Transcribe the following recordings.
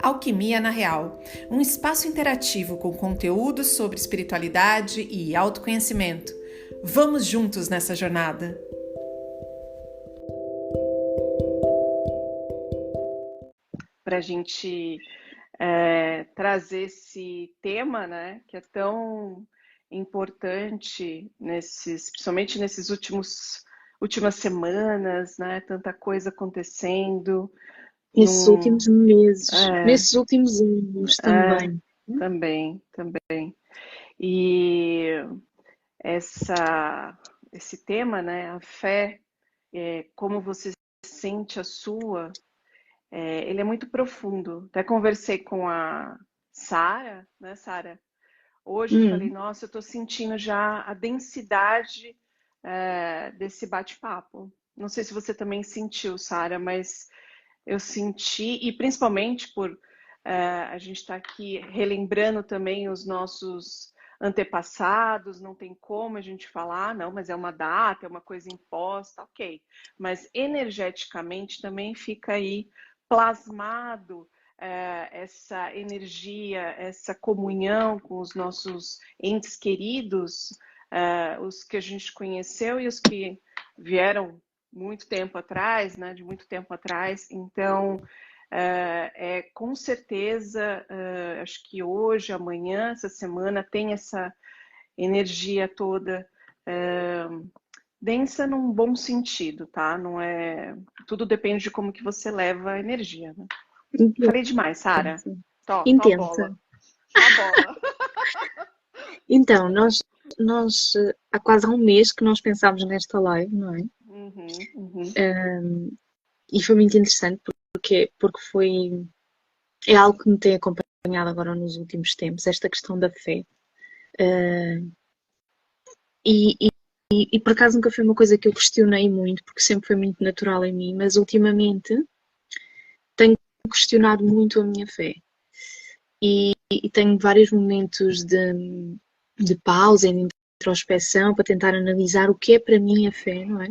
Alquimia na Real, um espaço interativo com conteúdos sobre espiritualidade e autoconhecimento. Vamos juntos nessa jornada! Para a gente trazer esse tema, né, que é tão importante, principalmente nesses últimas semanas, né, tanta coisa acontecendo. Nesses últimos meses, nesses últimos anos também. Também. E esse tema, né, a fé, como você sente a sua, ele é muito profundo. Até conversei com a Sara, né, Sara? Hoje eu falei, nossa, eu estou sentindo já a densidade desse bate-papo. Não sei se você também sentiu, Sara, mas eu senti, e principalmente por a gente estar aqui relembrando também os nossos antepassados, não tem como a gente falar, não, mas é uma data, é uma coisa imposta, ok. Mas energeticamente também fica aí plasmado essa energia, essa comunhão com os nossos entes queridos, os que a gente conheceu e os que vieram muito tempo atrás, né, de muito tempo atrás. Então, com certeza, acho que hoje, amanhã, essa semana, tem essa energia toda densa num bom sentido, tá? Não é... Tudo depende de como que você leva a energia, né? Falei demais, Sara. Tó a Intensa. bola. Tó a bola. Então, nós há quase um mês que nós pensámos nesta live, não é? Uhum. E foi muito interessante porque é algo que me tem acompanhado agora nos últimos tempos, esta questão da fé. E por acaso nunca foi uma coisa que eu questionei muito, porque sempre foi muito natural em mim, mas ultimamente tenho questionado muito a minha fé. E tenho vários momentos de pausa e de introspecção para tentar analisar o que é para mim a fé, não é?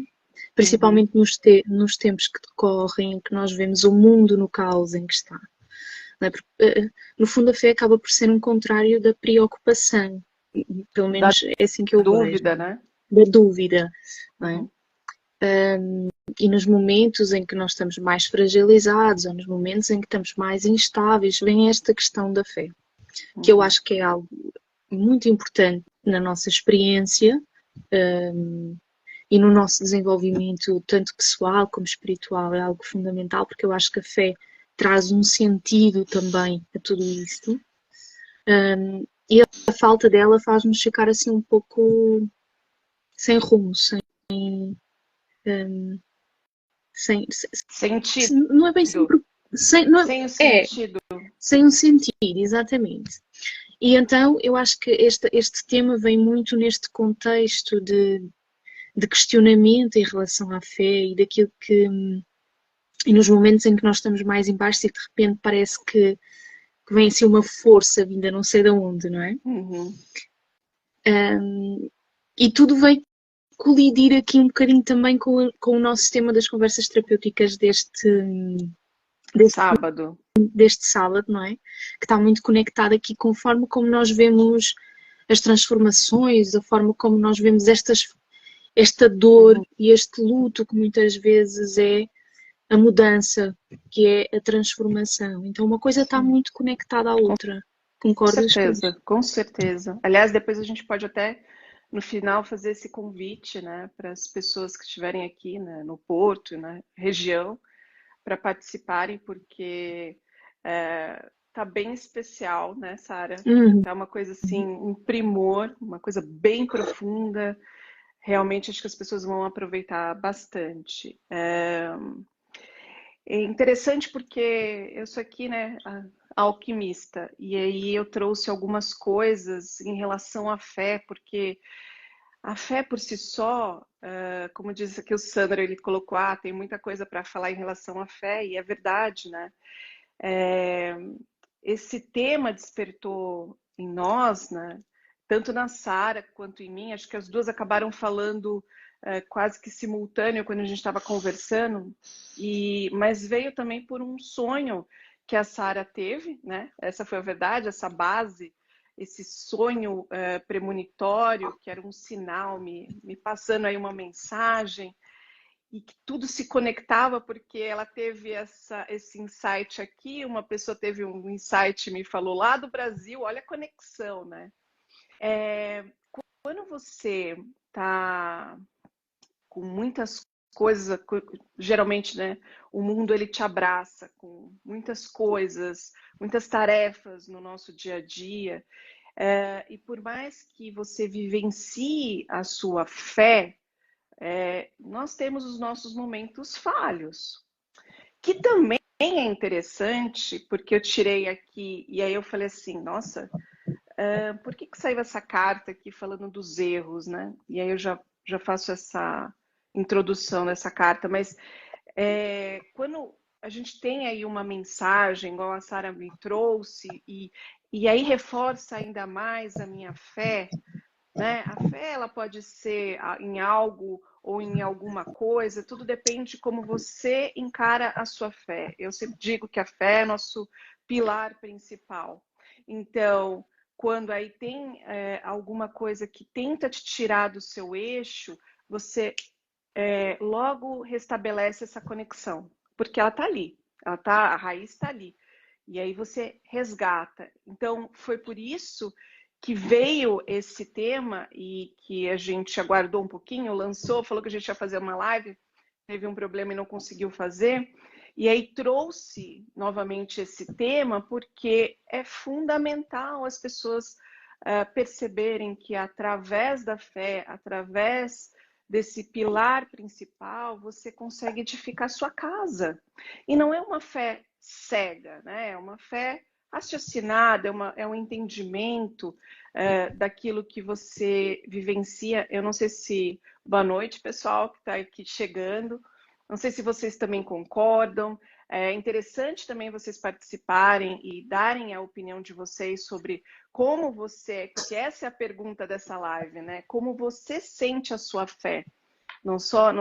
Principalmente nos tempos que decorrem, em que nós vemos o mundo no caos em que está. Não é? Porque, no fundo, a fé acaba por ser um contrário da preocupação. Pelo menos é assim que eu vejo. Dúvida, né? Da dúvida, não é? Uhum. E nos momentos em que nós estamos mais fragilizados, ou nos momentos em que estamos mais instáveis, vem esta questão da fé, que eu acho que é algo muito importante na nossa experiência e no nosso desenvolvimento, tanto pessoal como espiritual, é algo fundamental, porque eu acho que a fé traz um sentido também a tudo isto. E a falta dela faz-nos ficar assim um pouco sem rumo, Sentido. não é bem sempre não Sem o é sentido. sem um sentido, exatamente. E então eu acho que este tema vem muito neste contexto de questionamento em relação à fé e daquilo que e nos momentos em que nós estamos mais em baixo e de repente parece que vem assim uma força vinda não sei de onde, não é? Uhum. E tudo vem colidir aqui um bocadinho também com o nosso tema das conversas terapêuticas deste sábado, não é? Que está muito conectado aqui com a forma como nós vemos as transformações, a forma como nós vemos esta dor e este luto que muitas vezes é a mudança, que é a transformação. Então uma coisa está muito conectada à outra. Concordas com isso? Com certeza. Aliás, depois a gente pode até, no final, fazer esse convite, né, para as pessoas que estiverem aqui, né, no Porto, na região, para participarem, porque tá bem especial, né, Sara? Tá uma coisa assim, um primor, uma coisa bem profunda. Realmente acho que as pessoas vão aproveitar bastante. É interessante porque eu sou aqui, né, alquimista, e aí eu trouxe algumas coisas em relação à fé, porque a fé por si só, como diz aqui o Sandro, ele colocou, tem muita coisa para falar em relação à fé, e é verdade, né? Esse tema despertou em nós, né? Tanto na Sara quanto em mim, acho que as duas acabaram falando quase que simultâneo quando a gente estava conversando, mas veio também por um sonho que a Sara teve, né? Essa foi a verdade, essa base, esse sonho premonitório, que era um sinal, me passando aí uma mensagem, e que tudo se conectava, porque ela teve esse insight aqui, uma pessoa teve um insight, me falou lá do Brasil, olha a conexão, né? Quando você está com muitas coisas, geralmente, né, o mundo ele te abraça com muitas coisas, muitas tarefas no nosso dia a dia, e por mais que você vivencie a sua fé, nós temos os nossos momentos falhos, que também é interessante, porque eu tirei aqui, e aí eu falei assim, nossa, por que saiu essa carta aqui falando dos erros, né? E aí eu já faço essa introdução nessa carta, mas quando a gente tem aí uma mensagem, igual a Sara me trouxe, e aí reforça ainda mais a minha fé, né? A fé ela pode ser em algo ou em alguma coisa, tudo depende de como você encara a sua fé. Eu sempre digo que a fé é nosso pilar principal. Então, quando aí tem alguma coisa que tenta te tirar do seu eixo, você logo restabelece essa conexão, porque ela está ali, a raiz está ali. E aí você resgata. Então, foi por isso que veio esse tema e que a gente aguardou um pouquinho, lançou, falou que a gente ia fazer uma live, teve um problema e não conseguiu fazer. E aí trouxe novamente esse tema porque é fundamental as pessoas perceberem que através da fé, através desse pilar principal, você consegue edificar sua casa. E não é uma fé cega, né? É uma fé raciocinada, é um entendimento daquilo que você vivencia. Eu não sei se... Boa noite, pessoal que está aqui chegando. Não sei se vocês também concordam. É interessante também vocês participarem e darem a opinião de vocês sobre como você, porque essa é a pergunta dessa live, né? Como você sente a sua fé? Não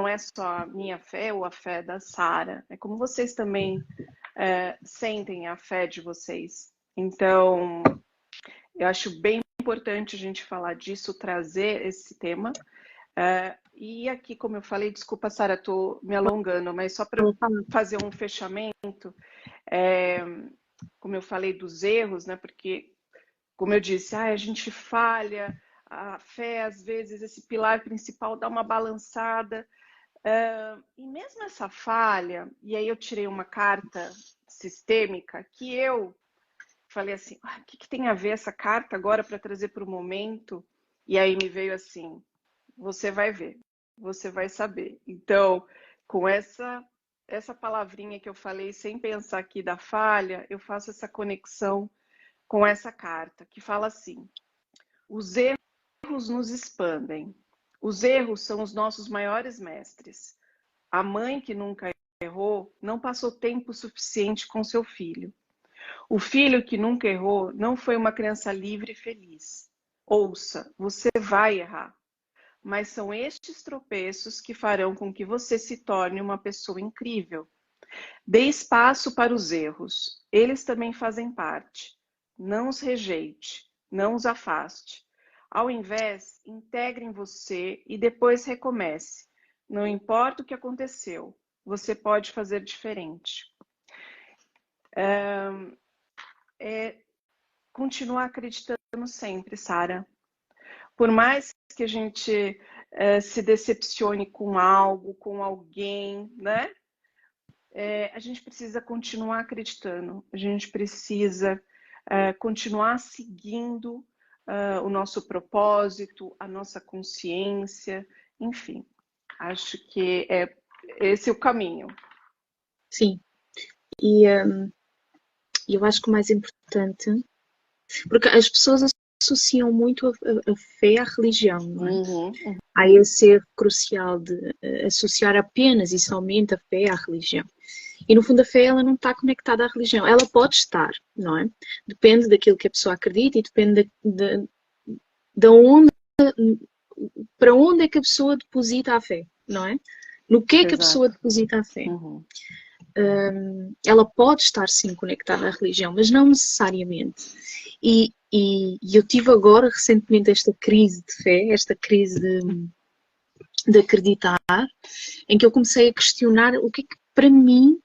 é só a minha fé ou a fé da Sara, é como vocês também sentem a fé de vocês. Então, eu acho bem importante a gente falar disso, trazer esse tema. E aqui, como eu falei, desculpa, Sara, estou me alongando, mas só para fazer um fechamento, como eu falei dos erros, né? Porque, como eu disse, a gente falha, a fé, às vezes, esse pilar principal dá uma balançada. E mesmo essa falha, e aí eu tirei uma carta sistêmica que eu falei assim, o que tem a ver essa carta agora para trazer para o momento? E aí me veio assim, você vai ver, você vai saber. Então, com essa palavrinha que eu falei, sem pensar aqui da falha, eu faço essa conexão com essa carta, que fala assim, os erros nos expandem. Os erros são os nossos maiores mestres. A mãe que nunca errou não passou tempo suficiente com seu filho. O filho que nunca errou não foi uma criança livre e feliz. Ouça, você vai errar. Mas são estes tropeços que farão com que você se torne uma pessoa incrível. Dê espaço para os erros. Eles também fazem parte. Não os rejeite, não os afaste. Ao invés, integre em você e depois recomece. Não importa o que aconteceu, você pode fazer diferente. Continuar acreditando sempre, Sara. Por mais que a gente se decepcione com algo, com alguém, né? A gente precisa continuar acreditando, a gente precisa continuar seguindo o nosso propósito, a nossa consciência, enfim. Acho que esse é o caminho. Sim, e eu acho que o mais importante, porque as pessoas associam muito a fé à religião, não é? Uhum. Há esse erro crucial de associar apenas e somente a fé à religião. E no fundo a fé ela não está conectada à religião. Ela pode estar, não é? Depende daquilo que a pessoa acredita e depende de onde, para onde é que a pessoa deposita a fé, não é? No que é que a pessoa deposita a fé. Uhum. ela pode estar sim conectada à religião, mas não necessariamente. E eu tive agora recentemente esta crise de fé, esta crise de acreditar, em que eu comecei a questionar o que é que para mim,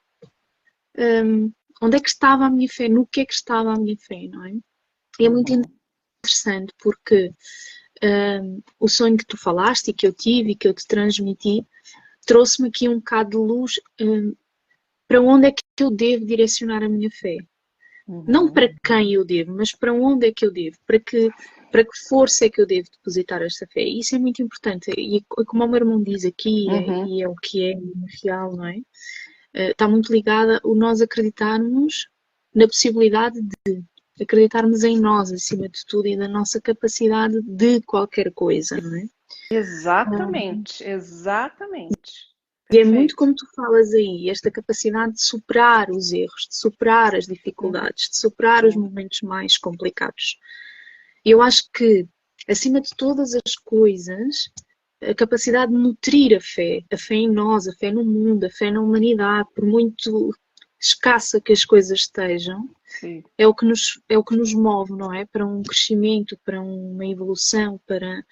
onde é que estava a minha fé, no que é que estava a minha fé, não é? E é muito interessante porque o sonho que tu falaste e que eu tive e que eu te transmiti trouxe-me aqui um bocado de luz para onde é que eu devo direcionar a minha fé. Não para quem eu devo, mas para onde é que eu devo, para que força é que eu devo depositar esta fé. E isso é muito importante. E como o meu irmão diz aqui, e é o que é real, não é? Está muito ligada o nós acreditarmos na possibilidade de acreditarmos em nós, acima de tudo, e na nossa capacidade de qualquer coisa, não é? Exatamente, exatamente. E é muito como tu falas aí, esta capacidade de superar os erros, de superar as dificuldades, de superar os momentos mais complicados. Eu acho que, acima de todas as coisas, a capacidade de nutrir a fé em nós, a fé no mundo, a fé na humanidade, por muito escassa que as coisas estejam, é o que nos move, não é? Para um crescimento, para uma evolução, para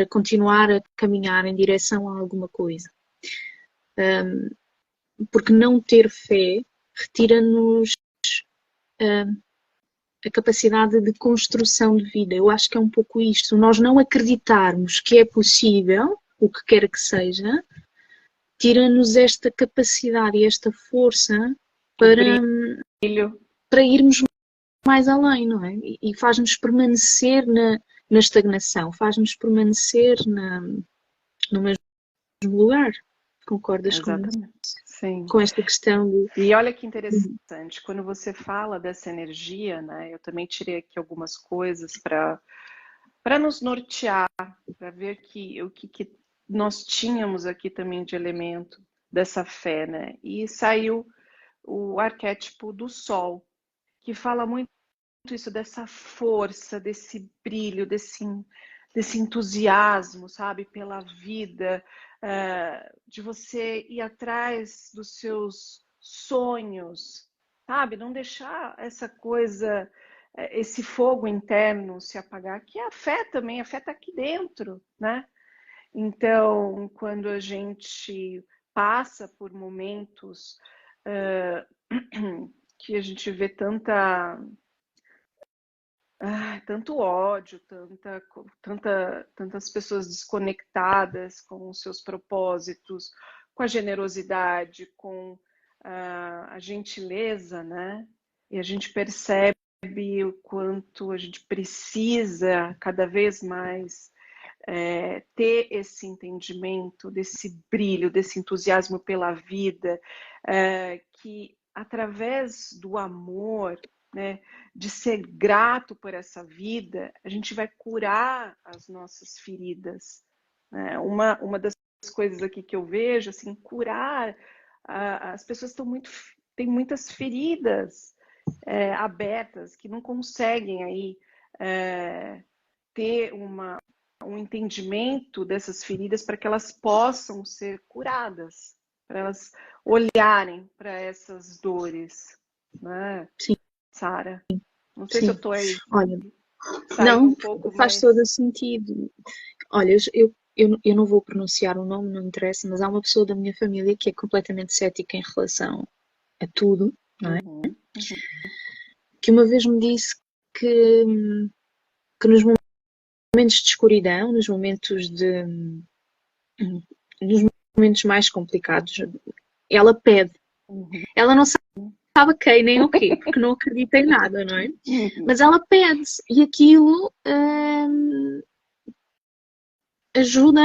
continuar a caminhar em direção a alguma coisa. Porque não ter fé retira-nos a capacidade de construção de vida. Eu acho que é um pouco isto. Nós não acreditarmos que é possível, o que quer que seja, tira-nos esta capacidade e esta força para irmos mais além, não é? E faz-nos permanecer na estagnação, faz-nos permanecer no mesmo lugar. Concordas com esta questão? E olha que interessante, quando você fala dessa energia, né? Eu também tirei aqui algumas coisas para nos nortear, para ver o que nós tínhamos aqui também de elemento dessa fé, né? E saiu o arquétipo do sol, que fala muito isso dessa força, desse brilho, desse entusiasmo, sabe, pela vida, de você ir atrás dos seus sonhos, sabe, não deixar essa coisa, esse fogo interno se apagar, que a fé também, a fé está aqui dentro, né? Então, quando a gente passa por momentos que a gente vê tanto ódio, tantas pessoas desconectadas com os seus propósitos, com a generosidade, com a gentileza, né? E a gente percebe o quanto a gente precisa cada vez mais ter esse entendimento, desse brilho, desse entusiasmo pela vida, que através do amor, né, de ser grato por essa vida, a gente vai curar as nossas feridas. Né? Uma das coisas aqui que eu vejo, assim, curar, as pessoas têm muitas feridas abertas, que não conseguem aí ter um entendimento dessas feridas para que elas possam ser curadas, para elas olharem para essas dores, né? Sim. Sara, não sei se eu estou aí. Olha, não, faz todo o sentido. Olha, eu não vou pronunciar o nome, não interessa, mas há uma pessoa da minha família que é completamente cética em relação a tudo, não é? Que uma vez me disse que nos momentos de escuridão, nos momentos mais complicados, ela pede. Ela não sabe a quem nem o quê, porque não acredita em nada, não é? Mas ela pede e aquilo ajuda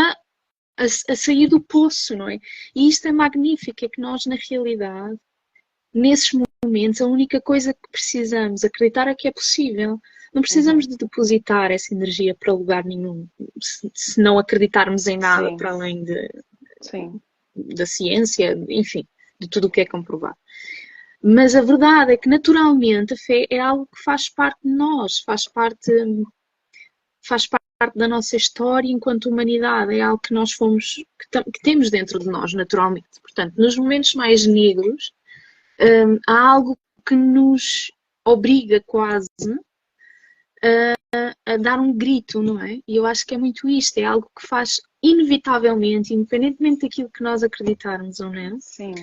a sair do poço, não é? E isto é magnífico, é que nós, na realidade, nesses momentos, a única coisa que precisamos acreditar é que é possível. Não precisamos de depositar essa energia para lugar nenhum, se não acreditarmos em nada para além da ciência, enfim, de tudo o que é comprovado. Mas a verdade é que, naturalmente, a fé é algo que faz parte de nós, faz parte parte da nossa história enquanto humanidade, é algo que nós fomos, que temos dentro de nós, naturalmente. Portanto, nos momentos mais negros, há algo que nos obriga quase a dar um grito, não é? E eu acho que é muito isto, é algo que faz inevitavelmente, independentemente daquilo que nós acreditarmos ou não, Sim.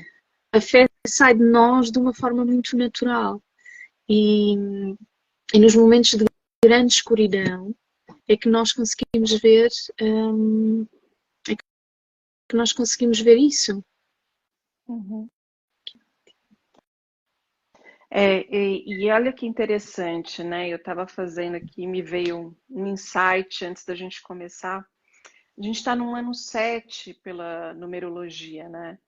a fé sai de nós de uma forma muito natural. E nos momentos de grande escuridão é que nós conseguimos ver, é que nós conseguimos ver isso. Uhum. E olha que interessante, né? Eu estava fazendo aqui, me veio um insight antes da gente começar. A gente está no ano 7 pela numerologia, né?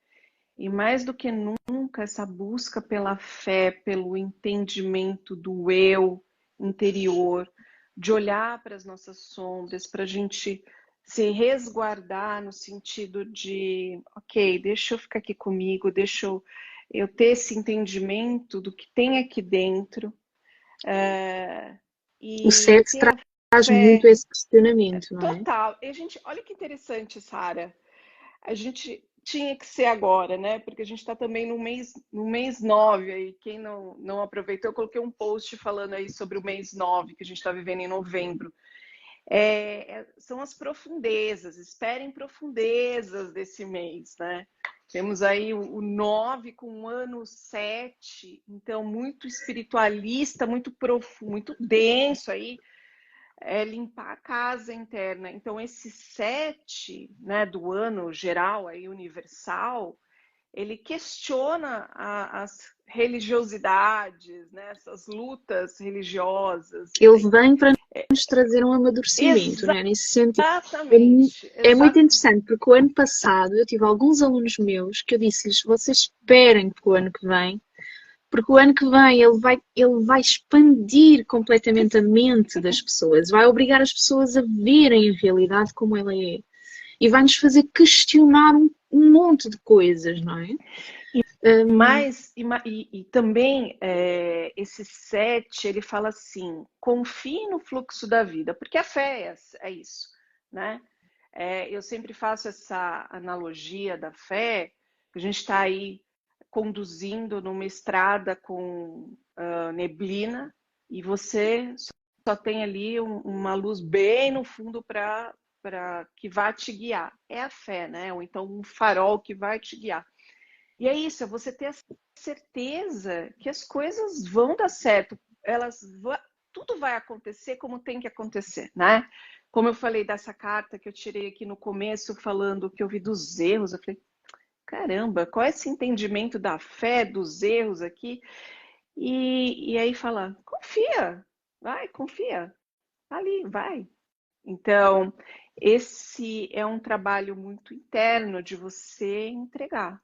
E mais do que nunca, essa busca pela fé, pelo entendimento do eu interior, de olhar para as nossas sombras, para a gente se resguardar no sentido de, ok, deixa eu ficar aqui comigo, deixa eu ter esse entendimento do que tem aqui dentro. O E sexo ter a traz muito fé esse questionamento, não é? total. E a gente, olha que interessante, Sara. A gente tinha que ser agora, né? Porque a gente está também no mês 9 aí. Quem não aproveitou, eu coloquei um post falando aí sobre o mês 9 que a gente está vivendo em novembro. São as profundezas, esperem profundezas desse mês, né? Temos aí o 9 com o ano 7, então muito espiritualista, muito profundo, muito denso aí, limpar a casa interna. Então, esse 7, né, do ano geral, aí, universal, ele questiona as religiosidades, né, essas lutas religiosas. Ele vem para nos trazer um amadurecimento, né? Nesse sentido. Exatamente. É muito interessante, porque o ano passado eu tive alguns alunos meus que eu disse-lhes, vocês esperem para o ano que vem, porque o ano que vem ele vai expandir completamente a mente das pessoas, vai obrigar as pessoas a verem a realidade como ela é e vai nos fazer questionar um monte de coisas, não é? Mas, e também esse 7, ele fala assim, confie no fluxo da vida, porque a fé é isso, né? Eu sempre faço essa analogia da fé, que a gente está aí conduzindo numa estrada com neblina e você só tem ali uma luz bem no fundo para que vá te guiar. É a fé, né? Ou então um farol que vai te guiar. E é isso, é você ter a certeza que as coisas vão dar certo, tudo vai acontecer como tem que acontecer, né? Como eu falei dessa carta que eu tirei aqui no começo, falando que eu vi dos erros, eu falei, caramba, qual é esse entendimento da fé, dos erros aqui? E aí fala, confia, vai, confia, ali, vai. Então, esse é um trabalho muito interno de você entregar.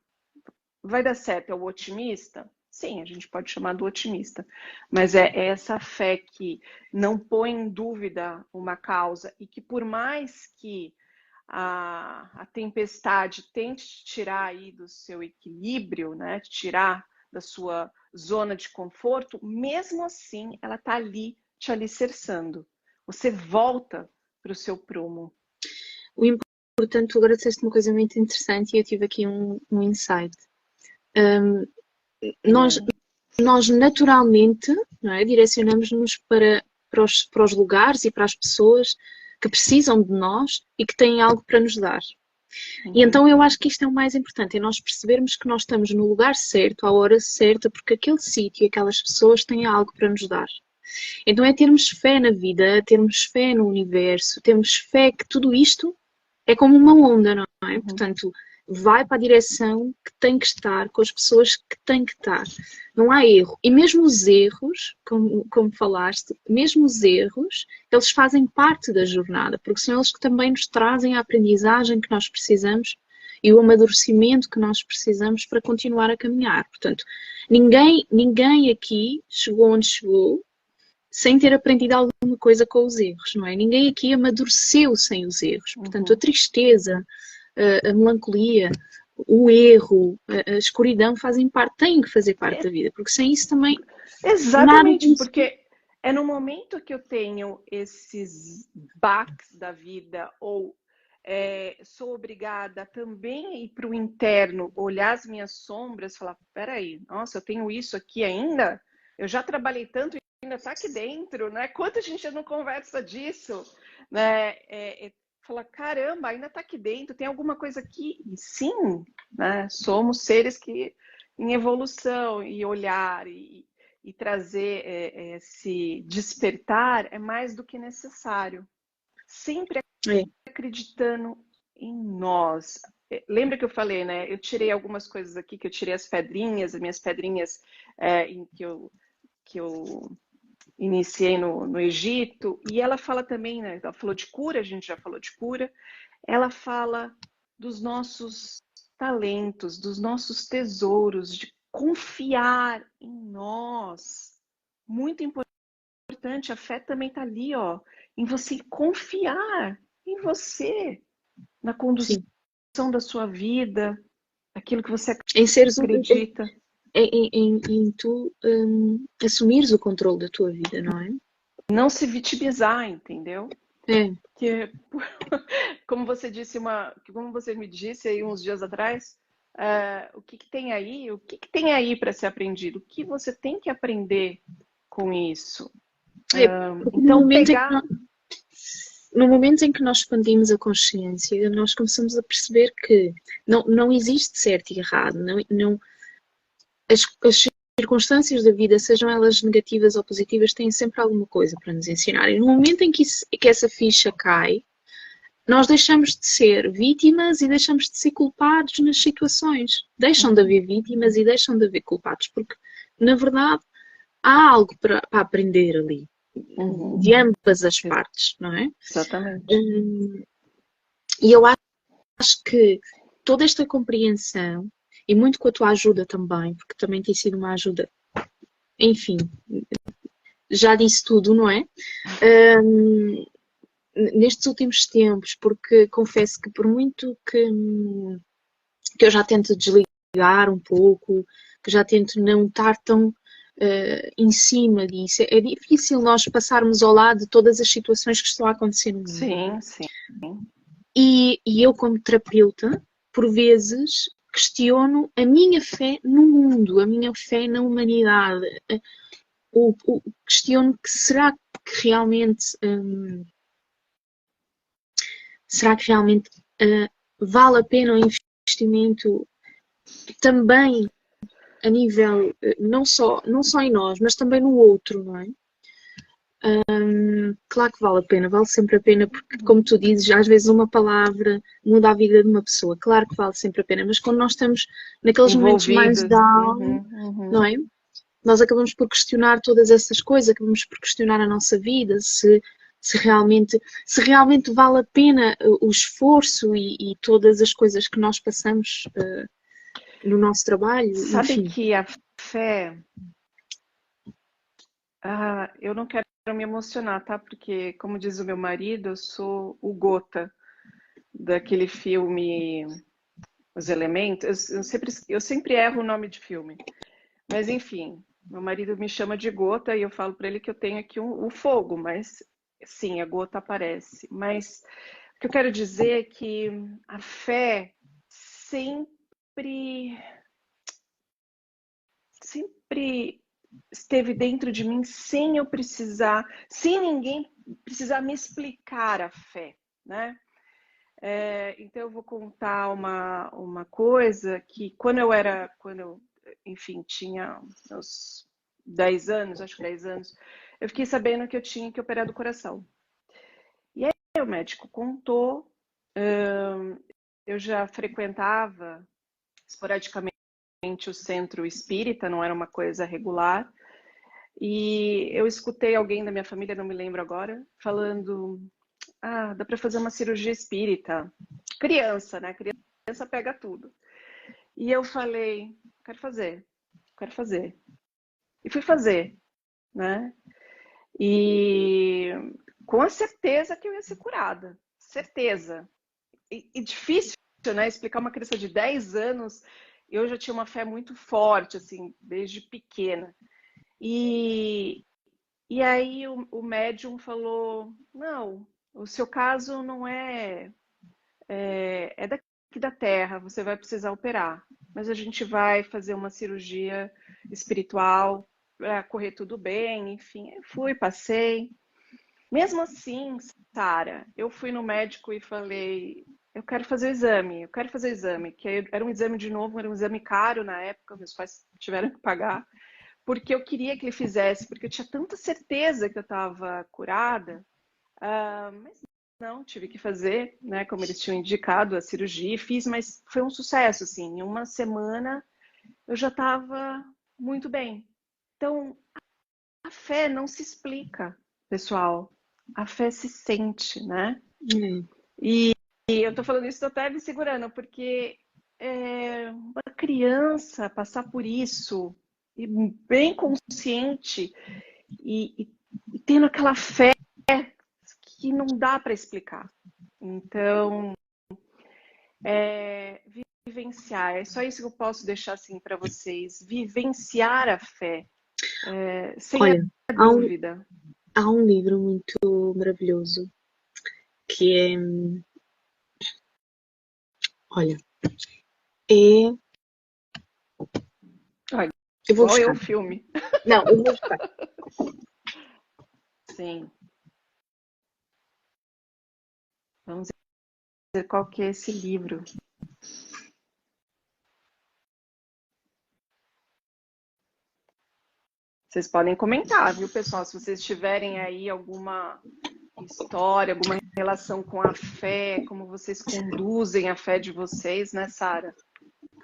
Vai dar certo, é o otimista? Sim, a gente pode chamar do otimista, mas é essa fé que não põe em dúvida uma causa e que por mais que a tempestade tente te tirar aí do seu equilíbrio, né, te tirar da sua zona de conforto, mesmo assim ela está ali te alicerçando. Você volta para o seu prumo. O importante, agora disseste uma coisa muito interessante e eu tive aqui um insight. Nós naturalmente, não é, direcionamos-nos para os lugares e para as pessoas que precisam de nós e que têm algo para nos dar. E então eu acho que isto é o mais importante, é nós percebermos que nós estamos no lugar certo, à hora certa, porque aquele sítio e aquelas pessoas têm algo para nos dar. Então é termos fé na vida, termos fé no universo, termos fé que tudo isto é como uma onda, não é? Portanto, vai para a direção que tem que estar, com as pessoas que têm que estar. Não há erro. E mesmo os erros, como falaste, mesmo os erros, eles fazem parte da jornada, porque são eles que também nos trazem a aprendizagem que nós precisamos e o amadurecimento que nós precisamos para continuar a caminhar. Portanto, ninguém aqui chegou onde chegou sem ter aprendido alguma coisa com os erros, não é? Ninguém aqui amadureceu sem os erros. Portanto, a tristeza, a melancolia, o erro, a escuridão fazem parte, têm que fazer parte da vida, porque sem isso também Exatamente, nada porque É no momento que eu tenho esses baques da vida, ou sou obrigada também a ir para o interno, olhar as minhas sombras, falar, peraí, nossa, eu tenho isso aqui ainda? Eu já trabalhei tanto e ainda está aqui dentro, né? Quanta gente não conversa disso, né? Falar, caramba, ainda está aqui dentro, tem alguma coisa aqui? E sim, né? Somos seres que em evolução, e olhar e trazer esse despertar é mais do que necessário. Sempre É, acreditando em nós. Lembra que eu falei, né? Eu tirei algumas coisas aqui, que eu tirei as minhas pedrinhas que eu iniciei no Egito, e ela fala também, né? Ela falou de cura, a gente já falou de cura. Ela fala dos nossos talentos, dos nossos tesouros, de confiar em nós. Muito importante, a fé também está ali, ó, em você confiar em você, na condução sim. da sua vida, aquilo que você Em seres, acredita. em tu assumires o controle da tua vida, não é? Não se vitimizar, entendeu? É, Que, como você disse, como você me disse aí uns dias atrás, o que tem aí? O que tem aí para ser aprendido? O que você tem que aprender com isso? porque Então, pegar. no momento em que nós expandimos a consciência, nós começamos a perceber que não existe certo e errado, as circunstâncias da vida, sejam elas negativas ou positivas, têm sempre alguma coisa para nos ensinar. E no momento em que essa ficha cai, nós deixamos de ser vítimas e deixamos de ser culpados nas situações. Deixam de haver vítimas e deixam de haver culpados, porque, na verdade, há algo para aprender ali, Uhum, de ambas as partes, não é? exatamente. E eu acho que toda esta compreensão, e muito com a tua ajuda também, porque também tem sido uma ajuda, enfim, já disse tudo, não é? Nestes últimos tempos, porque confesso que por muito que eu já tento desligar um pouco, que já tento não estar tão em cima disso, é difícil nós passarmos ao lado de todas as situações que estão a acontecer no mundo. Sim, sim. E eu, como terapeuta, por vezes questiono a minha fé no mundo, a minha fé na humanidade. Questiono que será que realmente vale a pena o investimento também a nível não só em nós, mas também no outro, não é? Claro que vale a pena, vale sempre a pena, porque, como tu dizes, às vezes uma palavra muda a vida de uma pessoa. Claro que vale sempre a pena, mas quando nós estamos naqueles momentos mais Envolvidos. down, não é? Nós acabamos por questionar todas essas coisas, acabamos por questionar a nossa vida, se realmente vale a pena o esforço e todas as coisas que nós passamos no nosso trabalho, Sabe enfim. que a fé. Eu não quero me emocionar, tá? Porque, como diz o meu marido, eu sou o Gota daquele filme Os Elementos. Eu sempre erro o nome de filme. Mas, enfim, meu marido me chama de Gota e eu falo para ele que eu tenho aqui o fogo, mas sim, a gota aparece. Mas o que eu quero dizer é que a fé sempre esteve dentro de mim sem eu precisar, sem ninguém precisar me explicar a fé, né? Então eu vou contar uma coisa que quando eu, enfim, tinha uns 10 anos, acho que 10 anos, eu fiquei sabendo que eu tinha que operar do coração. E aí o médico contou, eu já frequentava esporadicamente o centro espírita, não era uma coisa regular, e eu escutei alguém da minha família, não me lembro agora, falando: dá para fazer uma cirurgia espírita. Criança, né? Criança pega tudo. E eu falei: quero fazer. E fui fazer, né? E com a certeza que eu ia ser curada. Certeza. E difícil, né? Explicar uma criança de 10 anos. Eu já tinha uma fé muito forte, assim, desde pequena. E E aí o médium falou, não, o seu caso não é daqui da Terra, você vai precisar operar. Mas a gente vai fazer uma cirurgia espiritual para correr tudo bem, enfim. Eu fui, passei. Mesmo assim, Sara, eu fui no médico e falei, eu quero fazer o exame, eu quero fazer o exame, que era um exame de novo, era um exame caro na época, meus pais tiveram que pagar, porque eu queria que ele fizesse, porque eu tinha tanta certeza que eu estava curada, mas não, tive que fazer, né, como eles tinham indicado, a cirurgia, fiz, mas foi um sucesso, assim, em uma semana eu já estava muito bem. Então, a fé não se explica, pessoal. A fé se sente, né? E eu tô falando isso, tô até me segurando, porque uma criança passar por isso, e bem consciente, e tendo aquela fé que não dá para explicar. Então, vivenciar, é só isso que eu posso deixar assim para vocês. Vivenciar a fé, sem a Olha, dúvida. há um livro muito maravilhoso que é, olha, é, Olha, eu vou igual eu, buscar. o filme. Não, eu vou buscar. Sim. Vamos ver qual que é esse livro. Vocês podem comentar, viu, pessoal? Se vocês tiverem aí alguma história, alguma relação com a fé, como vocês conduzem a fé de vocês, né, Sara?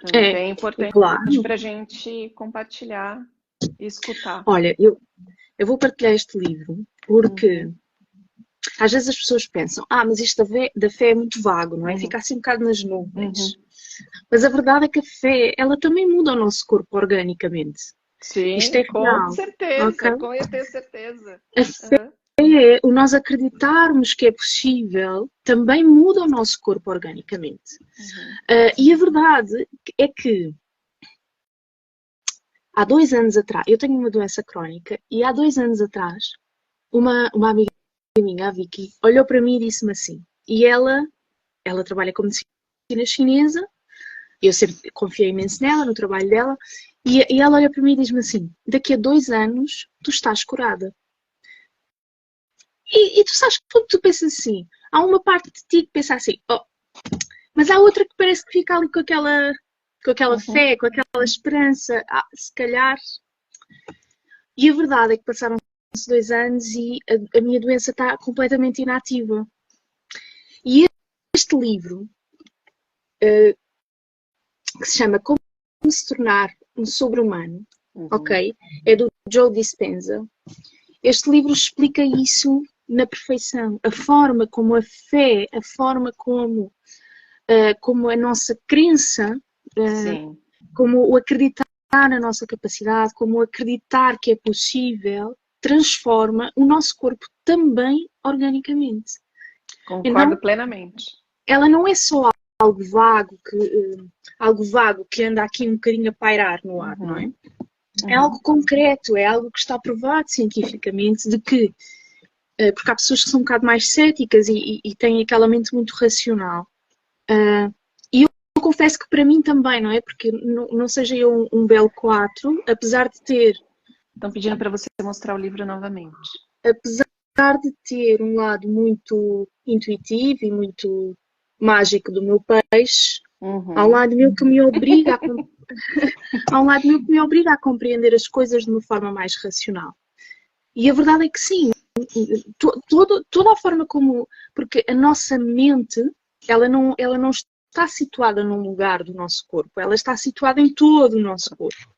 Também é importante Claro. para a gente compartilhar e escutar. Olha, eu vou partilhar este livro porque às vezes as pessoas pensam, mas isto da fé é muito vago, não é? Fica assim um bocado nas nuvens. Mas a verdade é que a fé, ela também muda o nosso corpo organicamente. Sim, Isto é com real, certeza, ok? eu tenho certeza. A fé, o nós acreditarmos que é possível, também muda o nosso corpo organicamente. E a verdade é que há 2 anos atrás, eu tenho uma doença crónica, e há 2 anos atrás, uma amiga minha, a Vicky, olhou para mim e disse-me assim, e ela trabalha como medicina chinesa, eu sempre confiei imenso nela, no trabalho dela, e ela olha para mim e diz-me assim, daqui a 2 anos tu estás curada. E tu sabes que quando tu pensas assim, há uma parte de ti que pensa assim, mas há outra que parece que fica ali com aquela fé, com aquela esperança, se calhar. E a verdade é que passaram-se 2 anos e a minha doença está completamente inativa. E este livro, que se chama Como se tornar um sobre-humano, ok? É do Joe Dispenza. Este livro explica isso na perfeição. A forma como a fé, a forma como a nossa crença, como o acreditar na nossa capacidade, como o acreditar que é possível, transforma o nosso corpo também organicamente. Concordo então, plenamente. Ela não é só algo vago que anda aqui um bocadinho a pairar no ar, não é? É algo concreto, é algo que está provado cientificamente de que, porque há pessoas que são um bocado mais céticas e têm aquela mente muito racional. E eu confesso que para mim também, não é? Porque não seja eu um belo 4, apesar de ter... Estão pedindo para você mostrar o livro novamente. Apesar de ter um lado muito intuitivo e muito mágico do meu peixe, há um lado meu que me obriga há um lado meu que me obriga a compreender as coisas de uma forma mais racional. E a verdade é que sim, toda a forma como... Porque a nossa mente, ela não está situada num lugar do nosso corpo, ela está situada em todo o nosso corpo,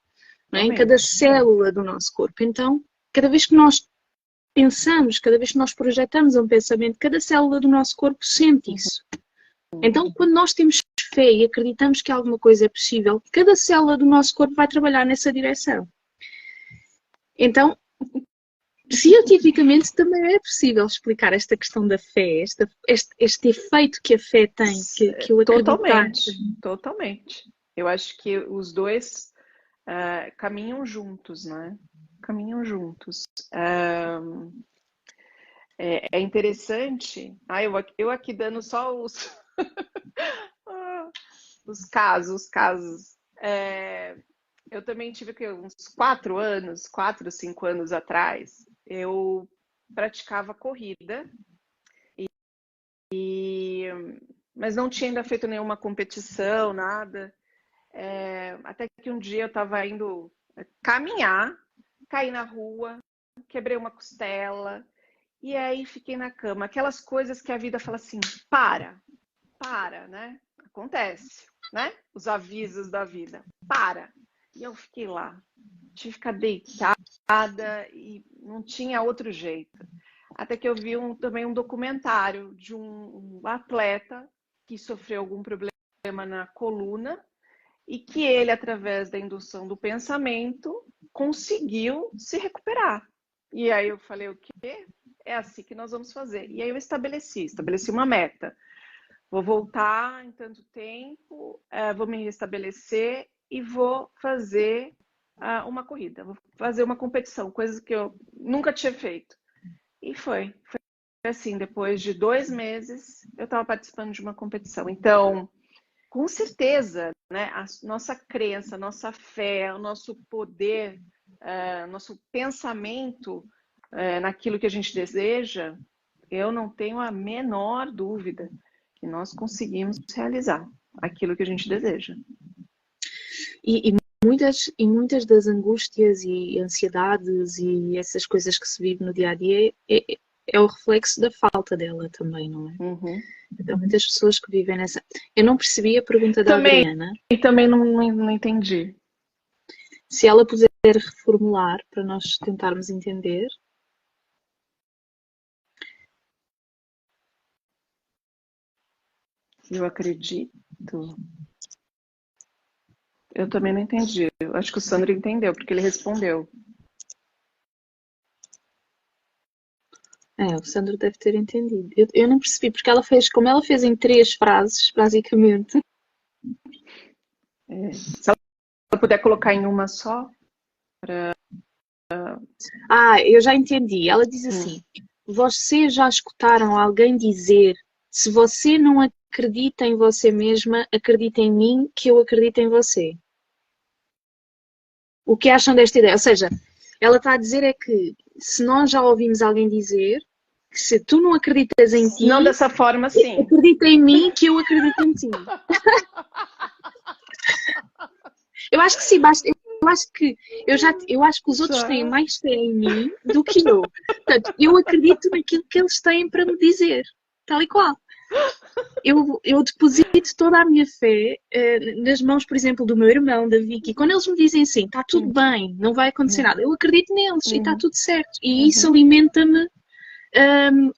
não é? Em cada célula do nosso corpo. Então, cada vez que nós pensamos, cada vez que nós projetamos um pensamento, cada célula do nosso corpo sente isso. Então, quando nós temos fé e acreditamos que alguma coisa é possível, cada célula do nosso corpo vai trabalhar nessa direção. Então, cientificamente também é possível explicar esta questão da fé, este efeito que a fé tem, que o acreditar. Totalmente. Eu acho que os dois caminham juntos, né? caminham juntos. É interessante, eu aqui dando só os, os casos. Eu também tive que uns 4, 5 anos atrás, eu praticava corrida, mas não tinha ainda feito nenhuma competição, nada. Até que um dia eu estava indo caminhar, caí na rua, quebrei uma costela, e aí fiquei na cama. Aquelas coisas que a vida fala assim, para, né? Acontece, né? Os avisos da vida, para. E eu fiquei lá, tive que ficar deitada e não tinha outro jeito. Até que eu vi também um documentário de um atleta que sofreu algum problema na coluna e que ele, através da indução do pensamento, conseguiu se recuperar. E aí eu falei, o quê? É assim que nós vamos fazer. E aí eu estabeleci uma meta. Vou voltar em tanto tempo, vou me restabelecer e vou fazer uma corrida, vou fazer uma competição, coisa que eu nunca tinha feito. E foi assim, depois de 2 meses, eu estava participando de uma competição. Então, com certeza, né, a nossa crença, a nossa fé, o nosso poder, nosso pensamento naquilo que a gente deseja, eu não tenho a menor dúvida que nós conseguimos realizar aquilo que a gente deseja. E muitas das angústias e ansiedades e essas coisas que se vive no dia a dia é o reflexo da falta dela também, não é? Uhum. Então, muitas pessoas que vivem nessa. Eu não percebi a pergunta da Adriana. E também não entendi. Se ela puder reformular para nós tentarmos entender. Eu acredito. Eu também não entendi. Eu acho que o Sandro entendeu, porque ele respondeu. O Sandro deve ter entendido. Eu não percebi, porque como ela fez em 3 frases, basicamente. Se ela puder colocar em uma só. Eu já entendi. Ela diz assim: vocês já escutaram alguém dizer, se você não acredita em você mesma, acredita em mim, que eu acredito em você. O que acham desta ideia? Ou seja, ela está a dizer é que se nós já ouvimos alguém dizer que se tu não acreditas em ti, não dessa forma, sim. Acredita em mim, que eu acredito em ti. Eu acho que sim, basta. Eu acho que os outros têm mais fé em mim do que eu. Portanto, eu acredito naquilo que eles têm para me dizer, tal e qual. Eu deposito toda a minha fé nas mãos, por exemplo, do meu irmão, da Vicky. Quando eles me dizem assim, está tudo bem, não vai acontecer nada, eu acredito neles e está tudo certo. E isso alimenta-me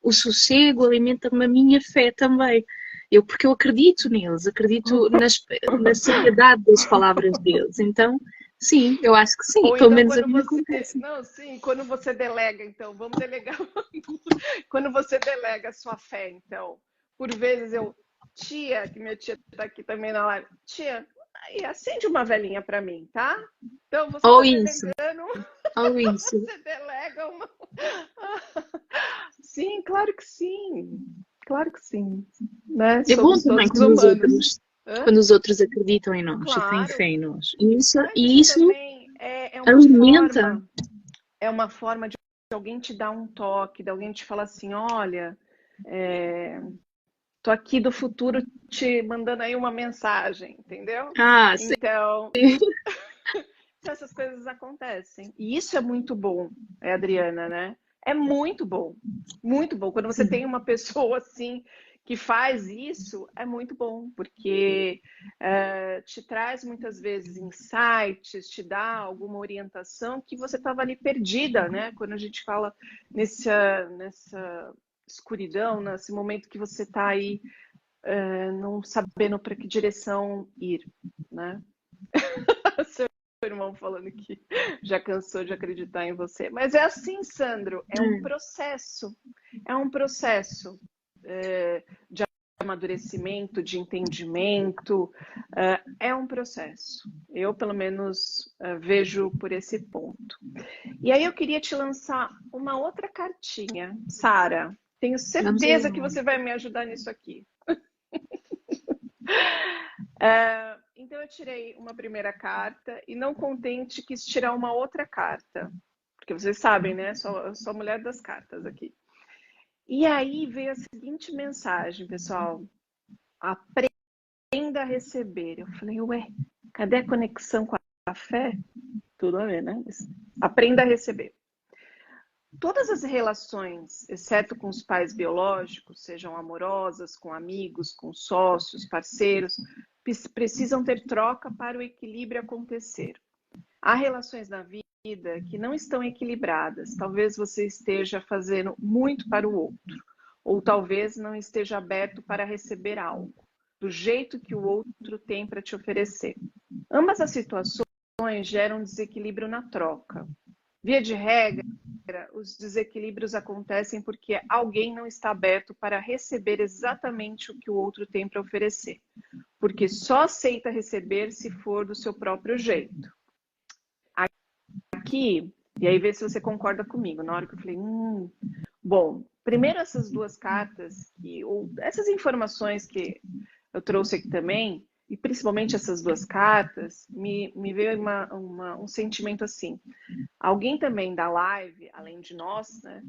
o sossego, alimenta-me a minha fé também. Porque eu acredito neles, acredito na seriedade das palavras deles. Então, sim, eu acho que sim. Ou pelo então, menos a mim acontece. Não, sim, quando você delega, então, vamos delegar. Quando você delega a sua fé, então, por vezes tia, que minha tia está aqui também na live, tia, aí acende uma velinha para mim, tá? Então, você Ou está isso. delegando. Ou isso. Você delega uma. Sim, claro que sim. Claro que sim. Né? É bom Somos também todos humanos. quando os outros acreditam em nós e têm Claro. fé em nós. Isso também é uma alimenta. Uma forma de alguém te dar um toque, de alguém te falar assim, olha, tô aqui do futuro te mandando aí uma mensagem, entendeu? Sim. Então, essas coisas acontecem. E isso é muito bom, Adriana, né? É muito bom. Muito bom. Quando você tem uma pessoa assim que faz isso, é muito bom, porque te traz muitas vezes insights, te dá alguma orientação que você estava ali perdida, né? Quando a gente fala nessa escuridão, nesse momento que você está aí não sabendo para que direção ir, né? Seu irmão falando que já cansou de acreditar em você. Mas é assim, Sandro, é um processo. É um processo de amadurecimento, de entendimento. É um processo. Eu, pelo menos, vejo por esse ponto. E aí eu queria te lançar uma outra cartinha, Sara. Tenho Vamos certeza lá. que você vai me ajudar nisso aqui. Então eu tirei uma primeira carta e não contente quis tirar uma outra carta. Porque vocês sabem, né? Eu sou a mulher das cartas aqui. E aí veio a seguinte mensagem, pessoal. Aprenda a receber. Eu falei, ué, cadê a conexão com a fé? Tudo a ver, né? Aprenda a receber. Todas as relações, exceto com os pais biológicos, sejam amorosas, com amigos, com sócios, parceiros, precisam ter troca para o equilíbrio acontecer. Há relações na vida que não estão equilibradas. Talvez você esteja fazendo muito para o outro, ou talvez não esteja aberto para receber algo, do jeito que o outro tem para te oferecer. Ambas as situações geram desequilíbrio na troca. Via de regra, os desequilíbrios acontecem porque alguém não está aberto para receber exatamente o que o outro tem para oferecer. Porque só aceita receber se for do seu próprio jeito. Aqui, e aí vê se você concorda comigo, na hora que eu falei, bom, primeiro essas duas cartas, ou essas informações que eu trouxe aqui também, e principalmente essas duas cartas, me veio um sentimento assim. Alguém também da live, além de nós, né,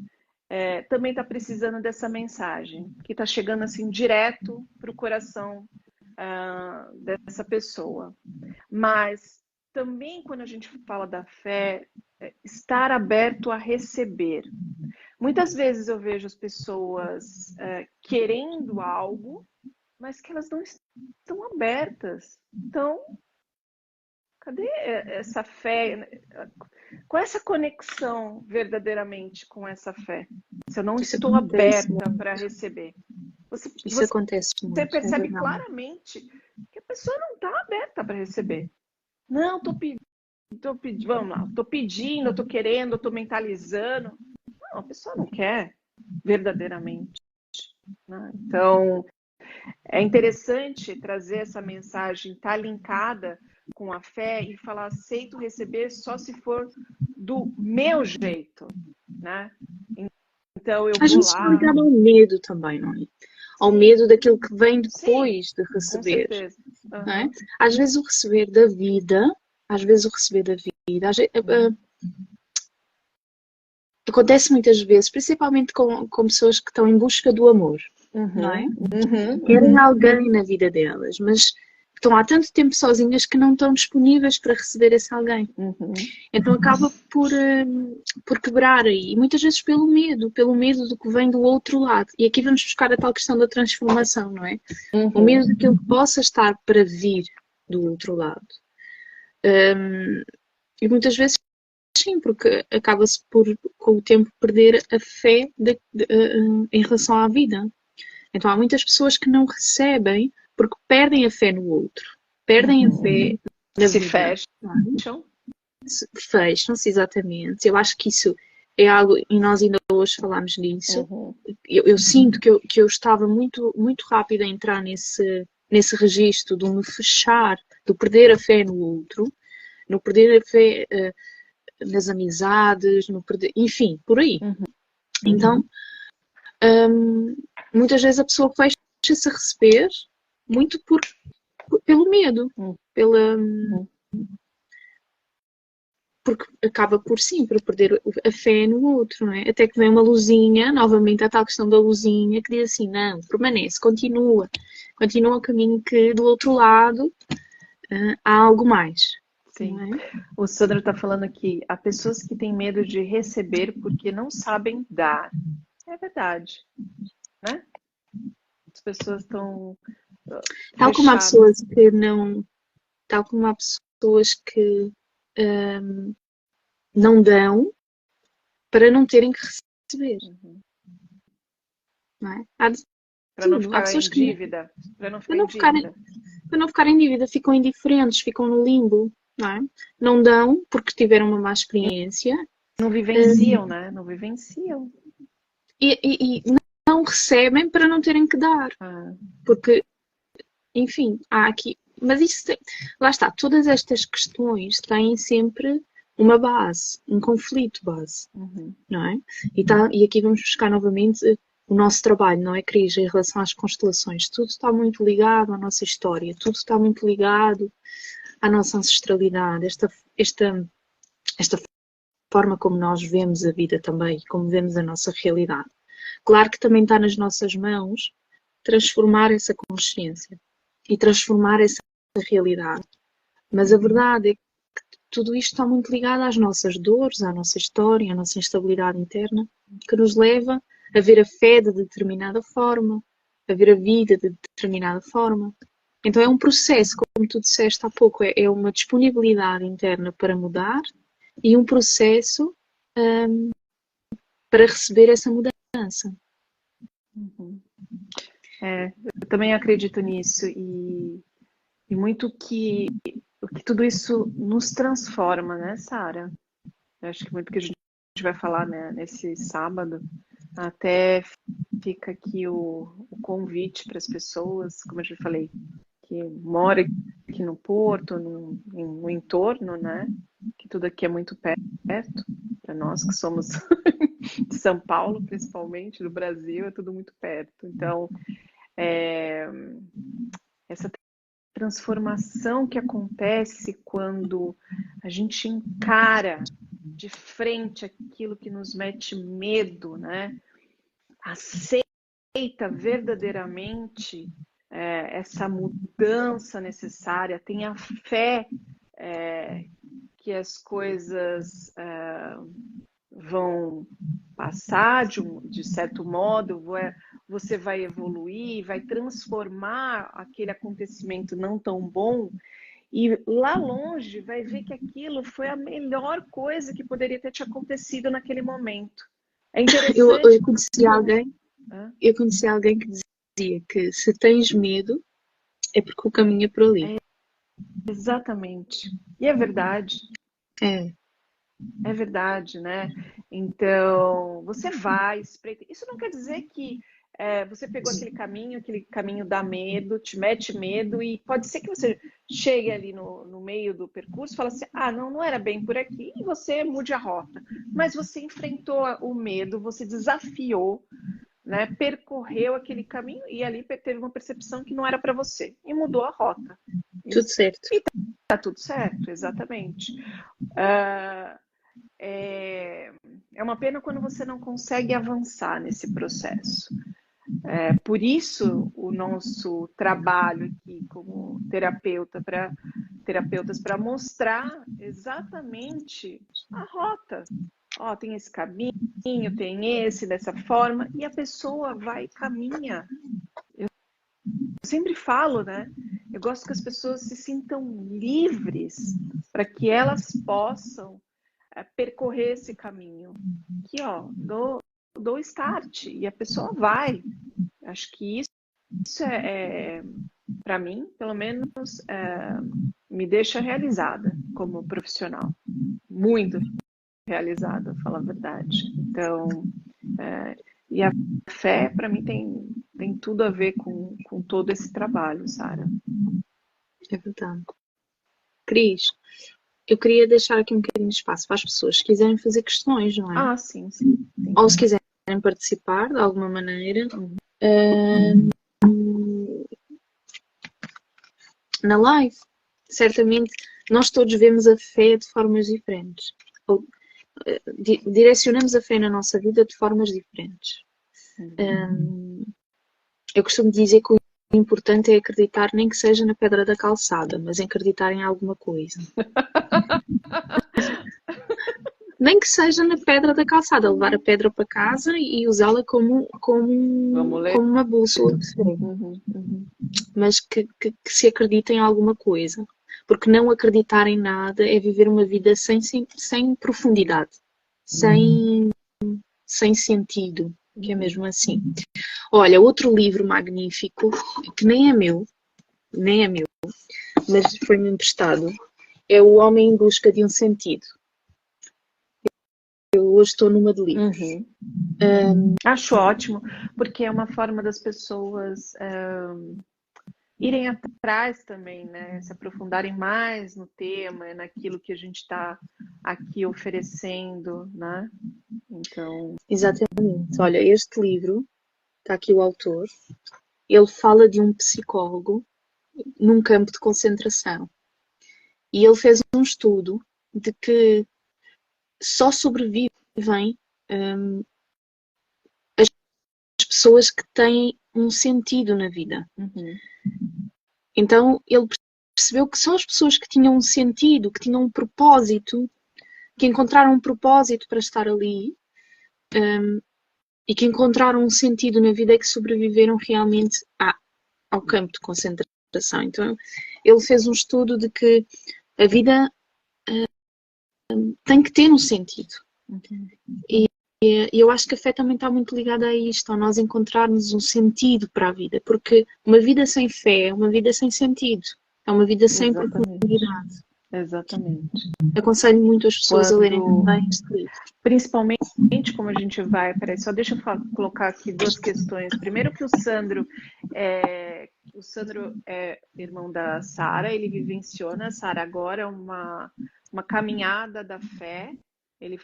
também está precisando dessa mensagem, que está chegando assim direto para o coração dessa pessoa. Mas também quando a gente fala da fé, estar aberto a receber. Muitas vezes eu vejo as pessoas querendo algo, mas que elas não estão abertas. Então, cadê essa fé? Qual é essa conexão verdadeiramente com essa fé? Se eu não estou aberta para receber. Isso acontece muito. Você percebe claramente que a pessoa não está aberta para receber. Não, estou pedindo, vamos lá, estou pedindo, estou querendo, estou mentalizando. Não, a pessoa não quer verdadeiramente. Né? Então, é interessante trazer essa mensagem, estar linkada com a fé e falar, aceito receber só se for do meu jeito, né? Então eu vou lá. Está ligado ao medo também, não é? Ao medo daquilo que vem depois de receber. Com certeza. Uhum. Não é? Às vezes o receber da vida, acontece muitas vezes, principalmente com pessoas que estão em busca do amor, não é? Querem alguém na vida delas, mas estão há tanto tempo sozinhas que não estão disponíveis para receber esse alguém. Então acaba por quebrar aí, e muitas vezes pelo medo do que vem do outro lado. E aqui vamos buscar a tal questão da transformação, não é? O medo daquilo que possa estar para vir do outro lado. E muitas vezes sim, porque acaba-se por, com o tempo, perder a fé em relação à vida. Então há muitas pessoas que não recebem porque perdem a fé no outro. Perdem a fé na vida. Fecham-se, exatamente. Eu acho que isso é algo, e nós ainda hoje falámos nisso. Eu sinto que eu estava muito, muito rápida a entrar nesse registro de me fechar, de perder a fé no outro, no perder a fé nas amizades, no perder, enfim, por aí. Então, muitas vezes a pessoa fecha-se a receber muito pelo medo, porque acaba por perder a fé no outro, não é? Até que vem uma luzinha, novamente a tal questão da luzinha, que diz assim, não, permanece, continua o caminho que do outro lado há algo mais. Sim. O Sandro está falando aqui, há pessoas que têm medo de receber porque não sabem dar. É verdade, né? As pessoas estão tal como há pessoas que não, tal como há pessoas que não dão para não terem que receber. Não é? Para não ficar em dívida. Para não ficar em dívida, ficam indiferentes, ficam no limbo. Não dão porque tiveram uma má experiência. Não vivenciam, né? Não vivenciam. E não recebem para não terem que dar. Porque, enfim, há aqui... Mas isso lá está, todas estas questões têm sempre uma base, um conflito base, não é? E aqui vamos buscar novamente o nosso trabalho, não é, Cris, em relação às constelações. Tudo está muito ligado à nossa história, tudo está muito ligado à nossa ancestralidade, esta forma como nós vemos a vida também, como vemos a nossa realidade. Claro que também está nas nossas mãos transformar essa consciência e transformar essa realidade. Mas a verdade é que tudo isto está muito ligado às nossas dores, à nossa história, à nossa instabilidade interna, que nos leva a ver a fé de determinada forma, a ver a vida de determinada forma. Então é um processo, como tu disseste há pouco, é uma disponibilidade interna para mudar e um processo para receber essa mudança. Eu também acredito nisso e muito que tudo isso nos transforma, né, Sara? Acho que muito que a gente vai falar, né, nesse sábado, até fica aqui o convite para as pessoas, como eu já falei, que mora aqui no Porto, no entorno, né? Que tudo aqui é muito perto, para nós que somos de São Paulo, principalmente, do Brasil, é tudo muito perto. Então, essa transformação que acontece quando a gente encara de frente aquilo que nos mete medo, né? Aceita verdadeiramente essa mudança necessária, tem a fé que as coisas vão passar de certo modo, você vai evoluir, vai transformar aquele acontecimento não tão bom e lá longe vai ver que aquilo foi a melhor coisa que poderia ter te acontecido naquele momento. É interessante. Eu conheci alguém que dizia que se tens medo é porque o caminho é por ali. Exatamente. E é verdade. É verdade, né? Então, você vai, espreita. Isso não quer dizer que você pegou aquele caminho dá medo, te mete medo, e pode ser que você chegue ali no meio do percurso e fale assim, não era bem por aqui, e você mude a rota. Mas você enfrentou o medo, você desafiou, né? Percorreu aquele caminho e ali teve uma percepção que não era para você, e mudou a rota. Tudo certo. E tá tudo certo, exatamente. É uma pena quando você não consegue avançar nesse processo. Por isso, o nosso trabalho aqui como terapeutas para mostrar exatamente a rota. Tem esse caminho, tem esse, dessa forma, e a pessoa vai e caminha. Eu sempre falo, né? Eu gosto que as pessoas se sintam livres para que elas possam percorrer esse caminho. Aqui, dou start e a pessoa vai. Acho que isso para mim, pelo menos, me deixa realizada como profissional. Muito realizada, falar a verdade. Então, e a fé, para mim, tem tudo a ver com todo esse trabalho, Sara. É verdade. Cris, eu queria deixar aqui um bocadinho de espaço para as pessoas que quiserem fazer questões, não é? Sim. Ou se quiserem participar de alguma maneira na live. Certamente nós todos vemos a fé de formas diferentes. Ou direcionamos a fé na nossa vida de formas diferentes. Eu costumo dizer que o importante é acreditar, nem que seja na pedra da calçada, mas em acreditar em alguma coisa. Nem que seja na pedra da calçada, levar a pedra para casa e usá-la como uma bússola. Mas que se acredita em alguma coisa. Porque não acreditar em nada é viver uma vida sem profundidade, sem sentido, que é mesmo assim. Olha, outro livro magnífico, que nem é meu, mas foi-me emprestado, é O Homem em Busca de um Sentido. Eu hoje estou numa de livros. Acho ótimo, porque é uma forma das pessoas irem atrás também, né? Se aprofundarem mais no tema, naquilo que a gente está aqui oferecendo, né? Então, Exatamente. Olha, este livro, está aqui o autor, ele fala de um psicólogo num campo de concentração. E ele fez um estudo de que só sobrevivem as pessoas que têm um sentido na vida. Então ele percebeu que só as pessoas que tinham um sentido, que tinham um propósito, que encontraram um propósito para estar ali, e que encontraram um sentido na vida é que sobreviveram realmente ao campo de concentração. Então ele fez um estudo de que a vida tem que ter um sentido. E eu acho que a fé também está muito ligada a isto, a nós encontrarmos um sentido para a vida, porque uma vida sem fé é uma vida sem sentido, é uma vida sem profundidade. Exatamente. Aconselho muito as pessoas a lerem também este livro. Principalmente como a gente vai... Peraí, só deixa eu colocar aqui duas questões. Primeiro que o Sandro é irmão da Sara, ele vivenciou na Sara agora uma caminhada da fé. Ele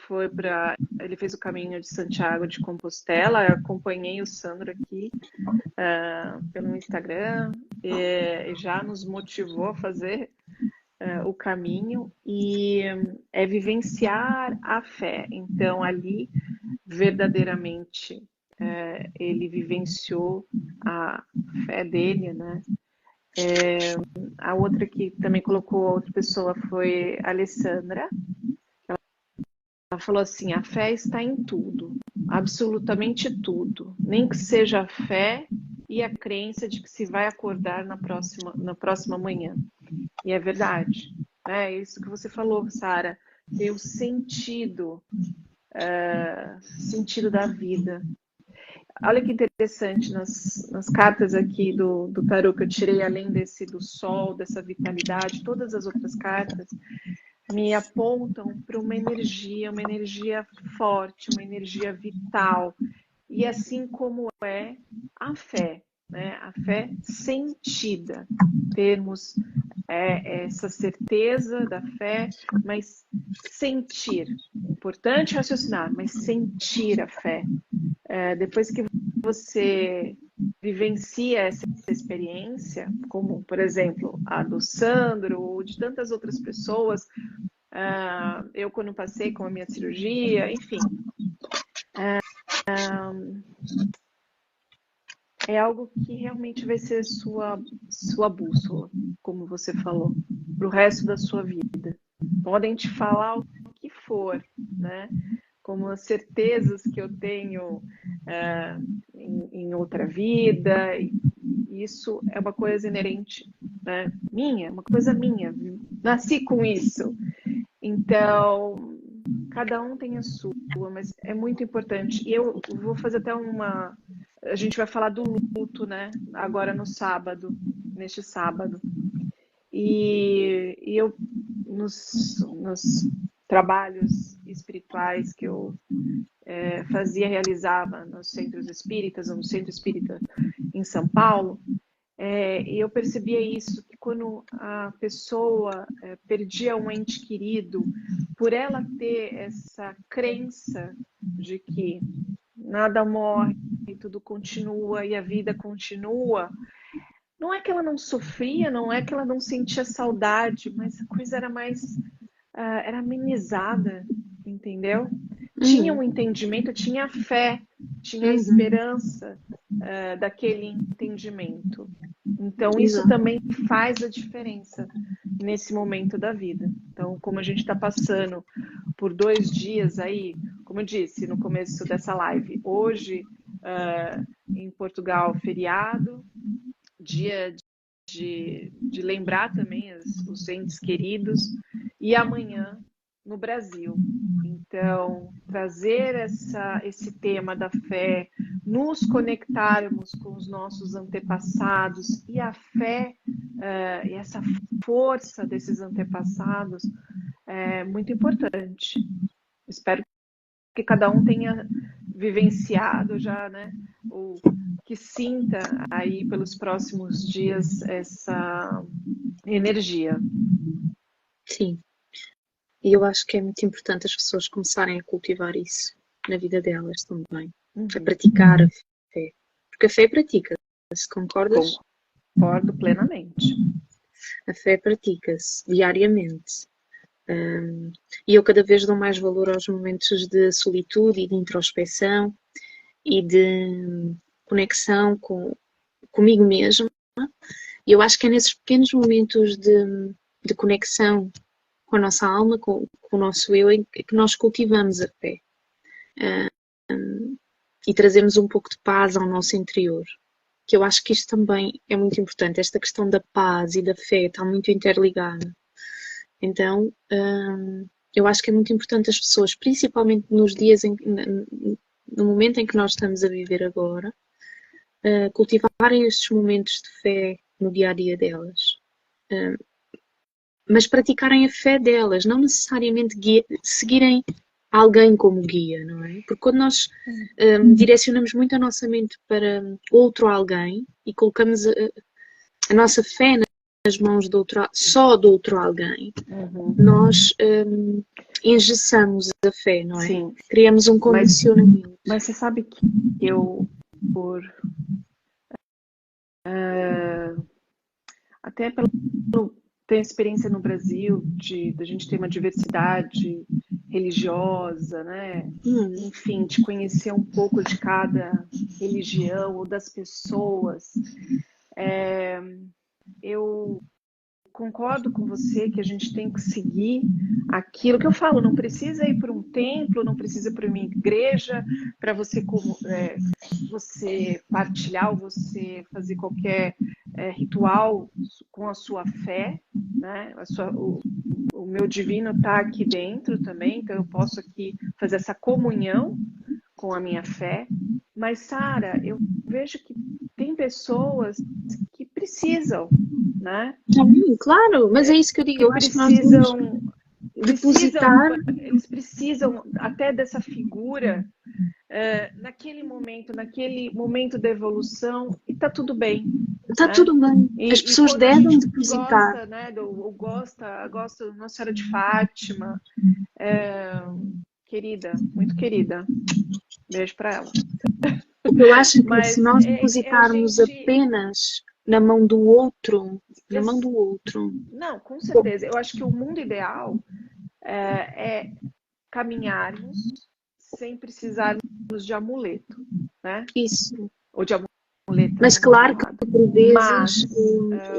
fez o caminho de Santiago de Compostela. Eu acompanhei o Sandro aqui pelo Instagram e já nos motivou a fazer o caminho, e é vivenciar a fé. Então ali verdadeiramente ele vivenciou a fé dele, né? A outra que também colocou, a outra pessoa foi a Alessandra. Ela falou assim: a fé está em tudo, absolutamente tudo, nem que seja a fé e a crença de que se vai acordar na próxima manhã. E é verdade, né? Isso que você falou, Sara, ter o sentido da vida. Olha que interessante, nas cartas aqui do tarô que eu tirei, além do sol, dessa vitalidade, todas as outras cartas me apontam para uma energia forte, uma energia vital. E assim como é a fé, né? A fé sentida, termos essa certeza da fé, mas sentir. Importante raciocinar, mas sentir a fé. Depois que você vivencia essa experiência, como, por exemplo, a do Sandro ou de tantas outras pessoas, eu quando passei com a minha cirurgia, enfim, é algo que realmente vai ser sua bússola, como você falou, para o resto da sua vida. Podem te falar o que for, né? Como as certezas que eu tenho em outra vida. Isso é uma coisa inerente, né? Minha, uma coisa minha. Nasci com isso. Então, cada um tem a sua, mas é muito importante. E eu vou fazer até a gente vai falar do luto, né? Agora neste sábado. E eu, nos trabalhos espirituais que eu realizava nos centros espíritas, ou no centro espírita em São Paulo, e eu percebia isso, que quando a pessoa perdia um ente querido, por ela ter essa crença de que nada morre, tudo continua e a vida continua, não é que ela não sofria, não é que ela não sentia saudade, mas a coisa era mais era amenizada, entendeu? Tinha um entendimento, tinha a fé, tinha a esperança daquele entendimento. Então, isso também faz a diferença nesse momento da vida. Então, como a gente está passando por 2 dias aí, como eu disse no começo dessa live, hoje em Portugal, feriado, dia de lembrar também os entes queridos, e amanhã no Brasil. Então, trazer esse tema da fé, nos conectarmos com os nossos antepassados, e a fé e essa força desses antepassados é muito importante. Espero que cada um tenha vivenciado já, né, que sinta aí pelos próximos dias essa energia. Sim. E eu acho que é muito importante as pessoas começarem a cultivar isso na vida delas também. A praticar a fé. Porque a fé pratica-se, concordas? Concordo plenamente. A fé pratica-se diariamente. E eu cada vez dou mais valor aos momentos de solitude e de introspecção e de conexão comigo mesma. E eu acho que é nesses pequenos momentos de conexão com a nossa alma, com o nosso eu, em que nós cultivamos a fé. E trazemos um pouco de paz ao nosso interior. Que eu acho que isto também é muito importante. Esta questão da paz e da fé está muito interligada. Então, eu acho que é muito importante as pessoas, principalmente nos dias, no momento em que nós estamos a viver agora, cultivarem estes momentos de fé no dia-a-dia delas. Mas praticarem a fé delas, não necessariamente seguirem alguém como guia, não é? Porque quando nós direcionamos muito a nossa mente para outro alguém e colocamos a nossa fé nas mãos só de outro alguém, nós engessamos a fé, não é? Sim. Criamos um condicionamento. Mas você sabe que eu, até pelo ter experiência no Brasil, da gente ter uma diversidade religiosa, né? Enfim, de conhecer um pouco de cada religião ou das pessoas, eu concordo com você que a gente tem que seguir aquilo que eu falo, não precisa ir para um templo, não precisa ir para uma igreja para você, você partilhar ou você fazer qualquer ritual com a sua fé, né? O meu divino está aqui dentro também, então eu posso aqui fazer essa comunhão com a minha fé. Mas, Sara, eu vejo que tem pessoas que precisam, né? Claro, mas é isso que eu digo. Eu acho que nós precisam depositar. Eles precisam até dessa figura naquele momento da evolução, e tá tudo bem. Tá, né? Tudo bem. As pessoas devem depositar. Gosta, né? Gosta Nossa Senhora de Fátima. Querida, muito querida. Beijo para ela. Eu acho que se nós depositarmos apenas na mão do outro, Não, com certeza. Eu acho que o mundo ideal é caminharmos sem precisarmos de amuleto, né? Isso. Ou de amuleto. Mas claro que por vezes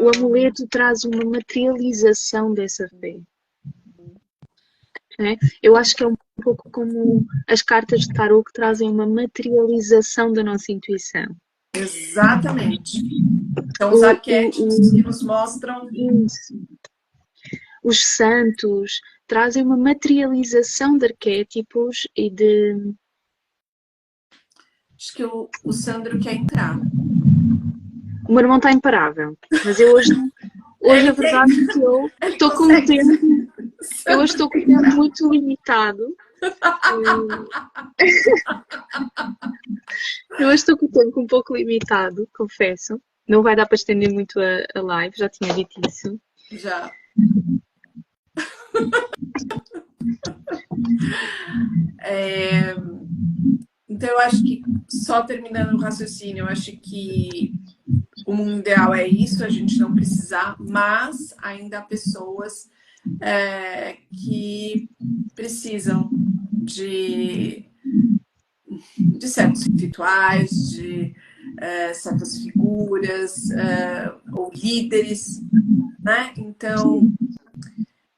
o amuleto traz uma materialização dessa fé. É? Eu acho que é um pouco como as cartas de tarô que trazem uma materialização da nossa intuição. Exatamente. Então, os arquétipos que nos mostram... Isso. Os santos trazem uma materialização de arquétipos e de... Acho que o Sandro quer entrar. O meu irmão está imparável, mas eu hoje a verdade é que eu estou com um tempo... Eu hoje estou com um tempo muito limitado. Eu hoje estou com o tempo um pouco limitado, confesso. Não vai dar para estender muito a live, já tinha dito isso. Já. Então eu acho que, só terminando o raciocínio, eu acho que o mundo ideal é isso, a gente não precisar, mas ainda há pessoas que precisam de certos rituais, de certas figuras ou líderes, né? Então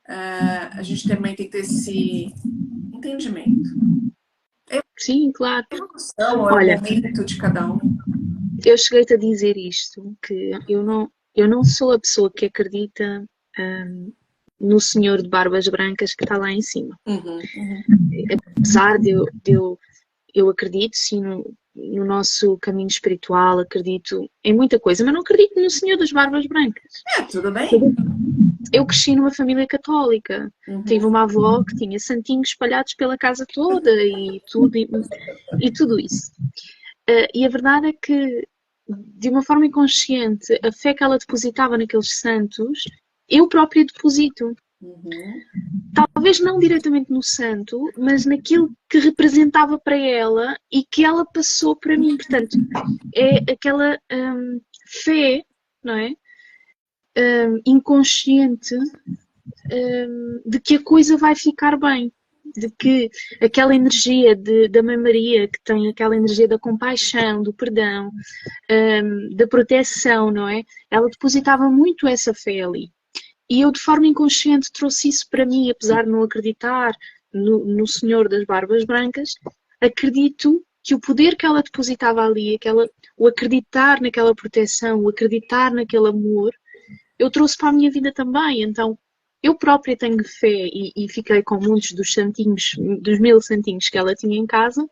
a gente também tem que ter esse entendimento. Sim, claro. Olha, o momento de cada um. Eu cheguei-te a dizer isto, que eu não sou a pessoa que acredita no senhor de barbas brancas que está lá em cima. Apesar de eu acredito sim no nosso caminho espiritual, acredito em muita coisa, mas não acredito no senhor das barbas brancas. Tudo bem. Eu cresci numa família católica. Tive uma avó que tinha santinhos espalhados pela casa toda e tudo isso. E a verdade é que de uma forma inconsciente, a fé que ela depositava naqueles santos, eu própria deposito. Uhum. Talvez não diretamente no santo, mas naquilo que representava para ela e que ela passou para mim. Portanto, é aquela fé, não é? Inconsciente, de que a coisa vai ficar bem. De que aquela energia da Mãe Maria, que tem aquela energia da compaixão, do perdão, da proteção, não é? Ela depositava muito essa fé ali. E eu, de forma inconsciente, trouxe isso para mim, apesar de não acreditar no Senhor das Barbas Brancas, acredito que o poder que ela depositava ali, o acreditar naquela proteção, o acreditar naquele amor, eu trouxe para a minha vida também. Então, eu própria tenho fé e fiquei com muitos dos santinhos, dos 1000 santinhos que ela tinha em casa.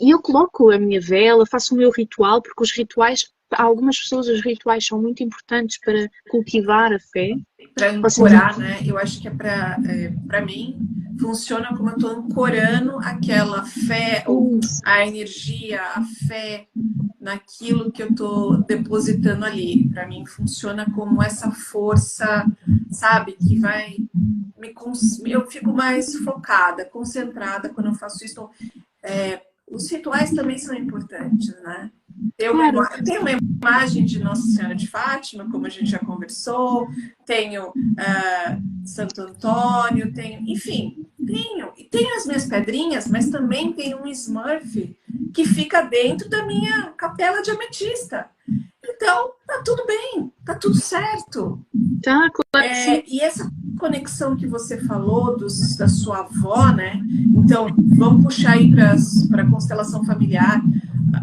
E eu coloco a minha vela, faço o meu ritual, porque os rituais, para algumas pessoas, os rituais são muito importantes para cultivar a fé. Para ancorar, né? Eu acho que para mim, funciona como eu estou ancorando aquela fé, ou a energia, a fé naquilo que eu estou depositando ali. Para mim, funciona como essa força, sabe? Que vai eu fico mais focada, concentrada quando eu faço isso. Então, os rituais também são importantes, né? Eu tenho uma imagem de Nossa Senhora de Fátima, como a gente já conversou, tenho Santo Antônio, enfim, tenho as minhas pedrinhas, mas também tenho um Smurf que fica dentro da minha capela de ametista. Então, tá tudo bem, tá tudo certo. Tá, claro que sim. E essa conexão que você falou da sua avó, né? Então, vamos puxar aí para a constelação familiar,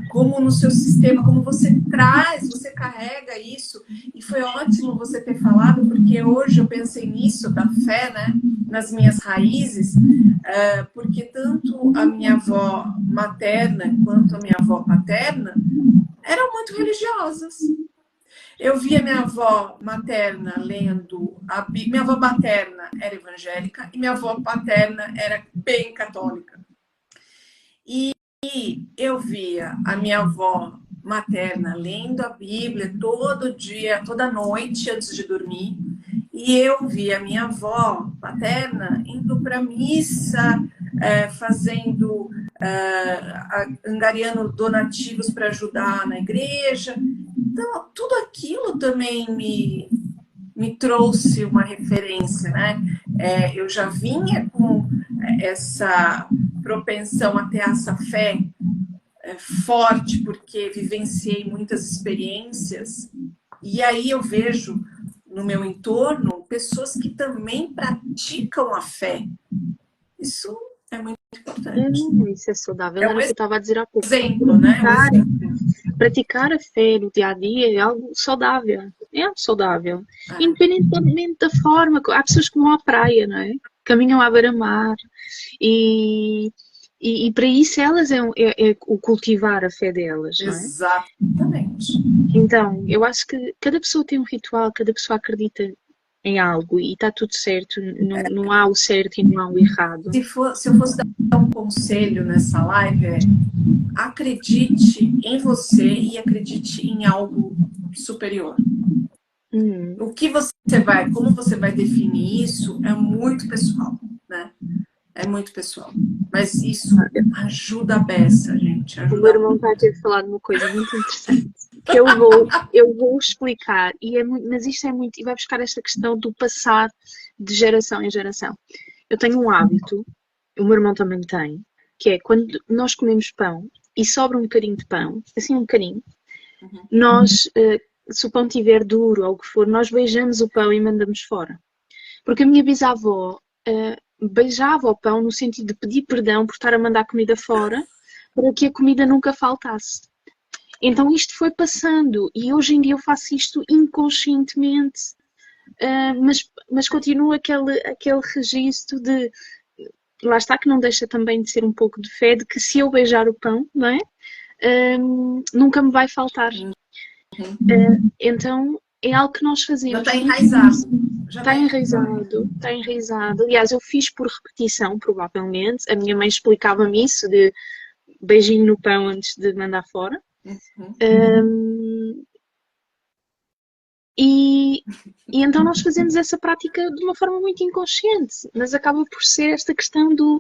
como no seu sistema, como você carrega isso. E foi ótimo você ter falado, porque hoje eu pensei nisso, da fé, né? Nas minhas raízes, porque tanto a minha avó materna quanto a minha avó paterna eram muito religiosas. Eu via minha avó materna lendo a Bíblia. Minha avó materna era evangélica e minha avó paterna era bem católica. E eu via a minha avó materna lendo a Bíblia todo dia, toda noite antes de dormir. E eu via a minha avó paterna indo para a missa, fazendo, angariando donativos para ajudar na igreja. Então, tudo aquilo também me trouxe uma referência, né? Eu já vinha com essa propensão a ter essa fé forte, porque vivenciei muitas experiências, e aí eu vejo no meu entorno pessoas que também praticam a fé. Isso é muito importante. Isso é saudável, era o que eu estava a dizer há pouco. Exemplo, né? Praticar a fé no dia a dia é algo saudável. É algo saudável. Independentemente da forma. Há pessoas que vão à praia, não é? Caminham à beira-mar. E para isso elas é o cultivar a fé delas, não é? Exatamente. Então, eu acho que cada pessoa tem um ritual, cada pessoa acredita em algo e está tudo certo. Não há o certo e não há o errado. Se eu fosse dar um conselho nessa live, acredite em você e acredite em algo superior. O que como você vai definir isso é muito pessoal, né? É muito pessoal. Mas isso ajuda a beça, gente. O meu irmão está a ter falado uma coisa muito interessante. Que eu vou explicar. Mas isto é muito... E vai buscar esta questão do passar de geração em geração. Eu tenho um hábito, o meu irmão também tem, que é quando nós comemos pão e sobra um bocadinho de pão, assim um bocadinho, nós, se o pão estiver duro ou o que for, nós beijamos o pão e mandamos fora. Porque a minha bisavó beijava o pão no sentido de pedir perdão por estar a mandar comida fora, para que a comida nunca faltasse. Então isto foi passando e hoje em dia eu faço isto inconscientemente, mas continua aquele registro de, lá está, que não deixa também de ser um pouco de fé, de que se eu beijar o pão, não é? Nunca me vai faltar. Então é algo que nós fazemos. Já está enraizado. Está enraizado. Aliás, eu fiz por repetição, provavelmente. A minha mãe explicava-me isso, de beijinho no pão antes de mandar fora. E então nós fazemos essa prática de uma forma muito inconsciente, mas acaba por ser esta questão do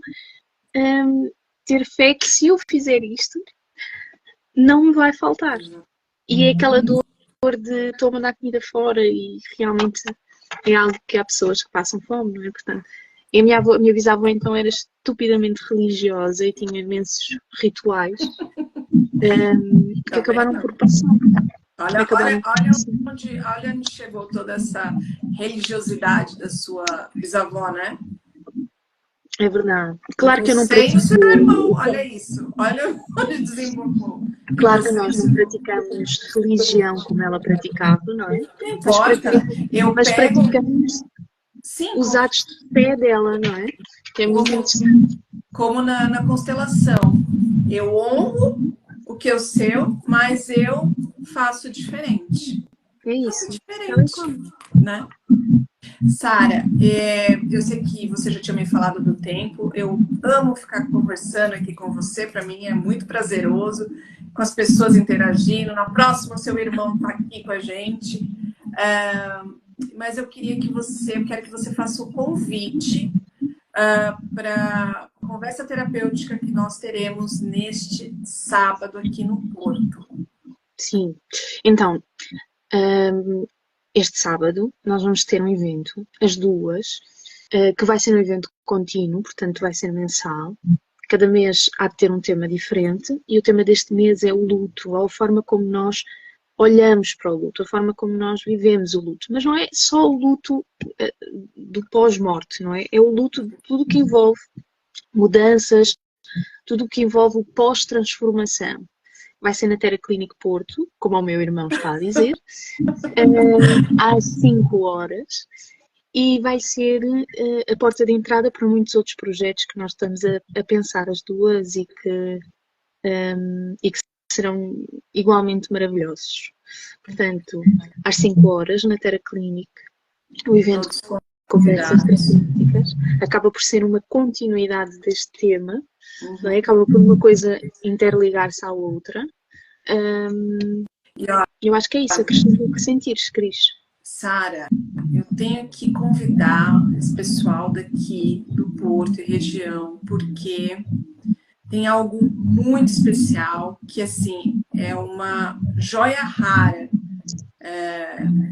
ter fé que se eu fizer isto, não me vai faltar. E é aquela dor de estou a mandar comida fora e realmente é algo que há pessoas que passam fome, não é? Portanto, e a minha bisavó então era estupidamente religiosa e tinha imensos rituais que acabaram por passar. Olha onde chegou toda essa religiosidade da sua bisavó, né? É verdade. Claro que eu não pratico. Seu irmão, olha isso. Olha onde desenvolveu. Claro que nós não praticamos religião como ela praticava, não é? Não importa. Mas praticamos os atos de fé dela, não é? Que é muito interessante. Como na constelação. Eu honro o que eu sei, mas eu faço diferente. É isso. Diferente, né? Sara, eu sei que você já tinha me falado do tempo. Eu amo ficar conversando aqui com você. Para mim é muito prazeroso, com as pessoas interagindo. Na próxima, seu irmão está aqui com a gente. Mas eu quero que você faça o convite para a conversa terapêutica que nós teremos neste sábado aqui no Porto. Sim. Então, este sábado nós vamos ter um evento, as duas, que vai ser um evento contínuo, portanto vai ser mensal. Cada mês há de ter um tema diferente e o tema deste mês é o luto, a forma como nós olhamos para o luto, a forma como nós vivemos o luto. Mas não é só o luto do pós-morte, não é? É o luto de tudo que envolve mudanças, tudo o que envolve o pós-transformação. Vai ser na Terra Clínico Porto, como o meu irmão está a dizer, às 5 horas, e vai ser a porta de entrada para muitos outros projetos que nós estamos a pensar as duas e que serão igualmente maravilhosos. Portanto, às 5 horas, na Terra Clínico, o evento de conversas terapêuticas acaba por ser uma continuidade deste tema, não é? Acaba por uma coisa interligar-se à outra. Eu acho que é isso, acrescento o que sentires, Cris. Sara, eu tenho que convidar esse pessoal daqui do Porto e região, porque tem algo muito especial, que assim, é uma joia rara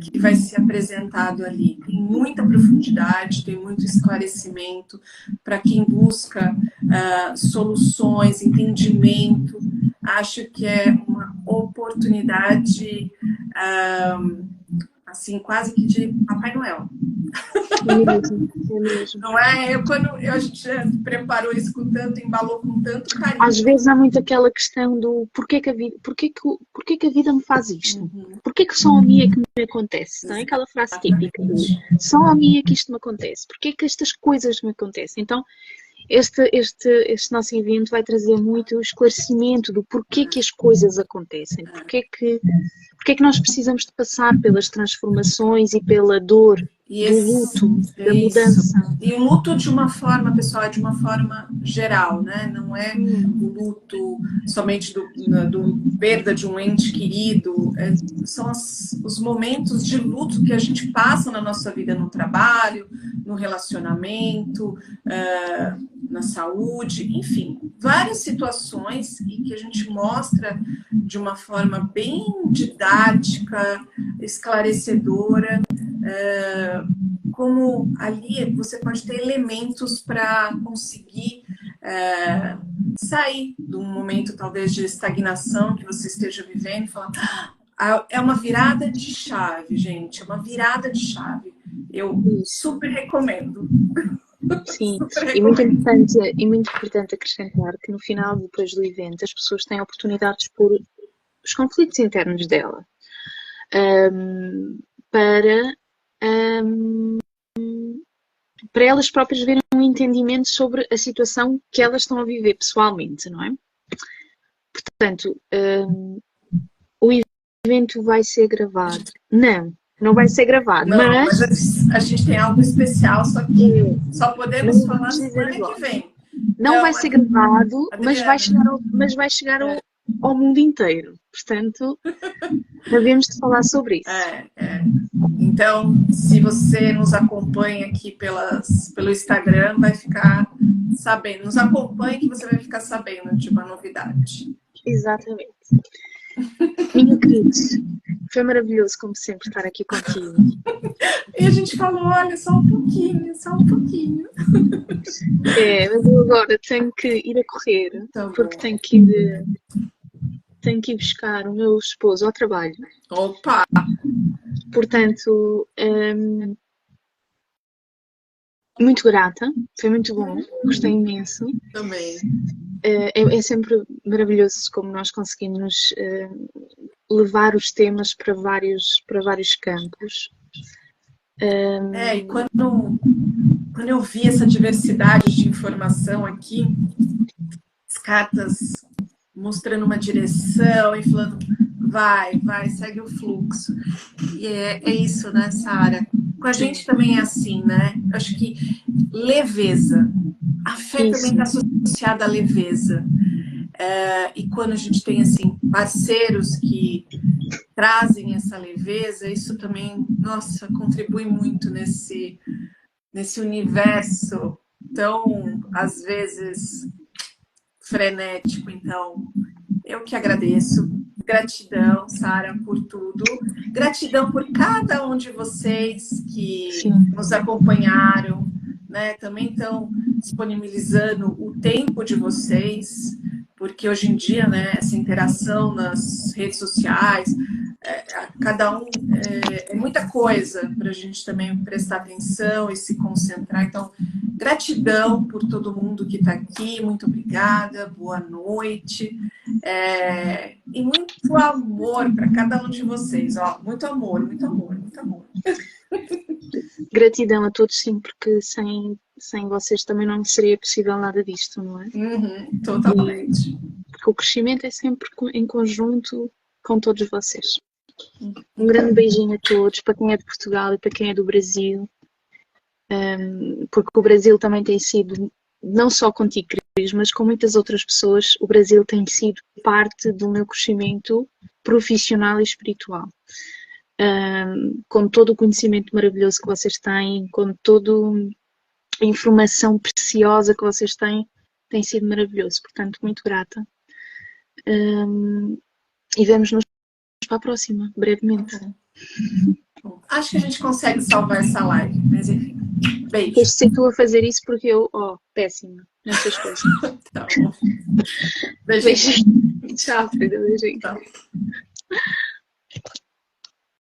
que vai ser apresentado ali. Tem muita profundidade, tem muito esclarecimento para quem busca soluções, entendimento. Acho que é uma oportunidade assim, quase que de Papai Noel. É mesmo. Não é? A gente já preparou isso com tanto, embalou com tanto carinho. Às vezes há muito aquela questão do porquê que a vida me faz isto? Porquê que só a mim é que me acontece? Não é aquela frase típica do só a mim é que isto me acontece? Porquê que estas coisas me acontecem? Então, este nosso evento vai trazer muito esclarecimento do porquê que as coisas acontecem, porquê que nós precisamos de passar pelas transformações e pela dor do luto, da mudança. E o luto de uma forma, pessoal, de uma forma geral, né? Não é o luto somente do perda de um ente querido, são os momentos de luto que a gente passa na nossa vida, no trabalho, no relacionamento, na saúde, enfim, várias situações e que a gente mostra de uma forma bem didática, esclarecedora, como ali você pode ter elementos para conseguir sair de um momento talvez de estagnação que você esteja vivendo e falar, é uma virada de chave, gente, é uma virada de chave. Eu super recomendo. Sim, e muito importante acrescentar que no final, depois do evento, as pessoas têm a oportunidade de expor os conflitos internos dela para elas próprias verem um entendimento sobre a situação que elas estão a viver pessoalmente, não é? Portanto, o evento vai ser gravado. Não vai ser gravado, mas a gente tem algo especial, só que só podemos falar semana que vem. Não vai ser gravado, mas vai chegar ao mundo inteiro. Portanto, devemos de falar sobre isso. Então, se você nos acompanha aqui pelo Instagram, vai ficar sabendo. Nos acompanhe que você vai ficar sabendo de uma novidade. Exatamente. Minha querida, foi maravilhoso, como sempre, estar aqui contigo. E a gente falou, olha, só um pouquinho, só um pouquinho. Mas eu agora tenho que ir a correr, porque tenho que ir buscar o meu esposo ao trabalho. Opa! Portanto, muito grata, foi muito bom, gostei imenso. Também. É sempre maravilhoso como nós conseguimos levar os temas para vários campos. E quando eu vi essa diversidade de informação aqui, as cartas mostrando uma direção e falando, vai, segue o fluxo. E é isso, né, Sara? Com a gente também é assim, né? Eu acho que leveza. A fé também está associada à leveza. E quando a gente tem, assim, parceiros que trazem essa leveza, isso também, nossa, contribui muito nesse universo tão, às vezes, frenético. Então, eu que agradeço. Gratidão, Sara, por tudo. Gratidão por cada um de vocês que nos acompanharam, né? Também estão disponibilizando o tempo de vocês, porque hoje em dia, né, essa interação nas redes sociais, cada um é muita coisa para a gente também prestar atenção e se concentrar. Então, gratidão por todo mundo que está aqui, muito obrigada, boa noite. E muito amor para cada um de vocês, ó, muito amor, muito amor, muito amor. Gratidão a todos, sim, porque sem vocês também não seria possível nada disto, não é? Totalmente. Porque o crescimento é sempre em conjunto com todos vocês. Um grande beijinho a todos, para quem é de Portugal e para quem é do Brasil, porque o Brasil também tem sido, não só contigo, Cris, mas com muitas outras pessoas, o Brasil tem sido parte do meu crescimento profissional e espiritual. Com todo o conhecimento maravilhoso que vocês têm, com toda a informação preciosa que vocês têm, tem sido maravilhoso. Portanto, muito grata. E vemo-nos para a próxima, brevemente. Acho que a gente consegue salvar essa live, mas enfim. Beijo. Eu sei que estou a fazer isso porque eu, péssima nessas coisas. Tá bom. Beijinho. Tchau, Frida. Beijinho. Tchau.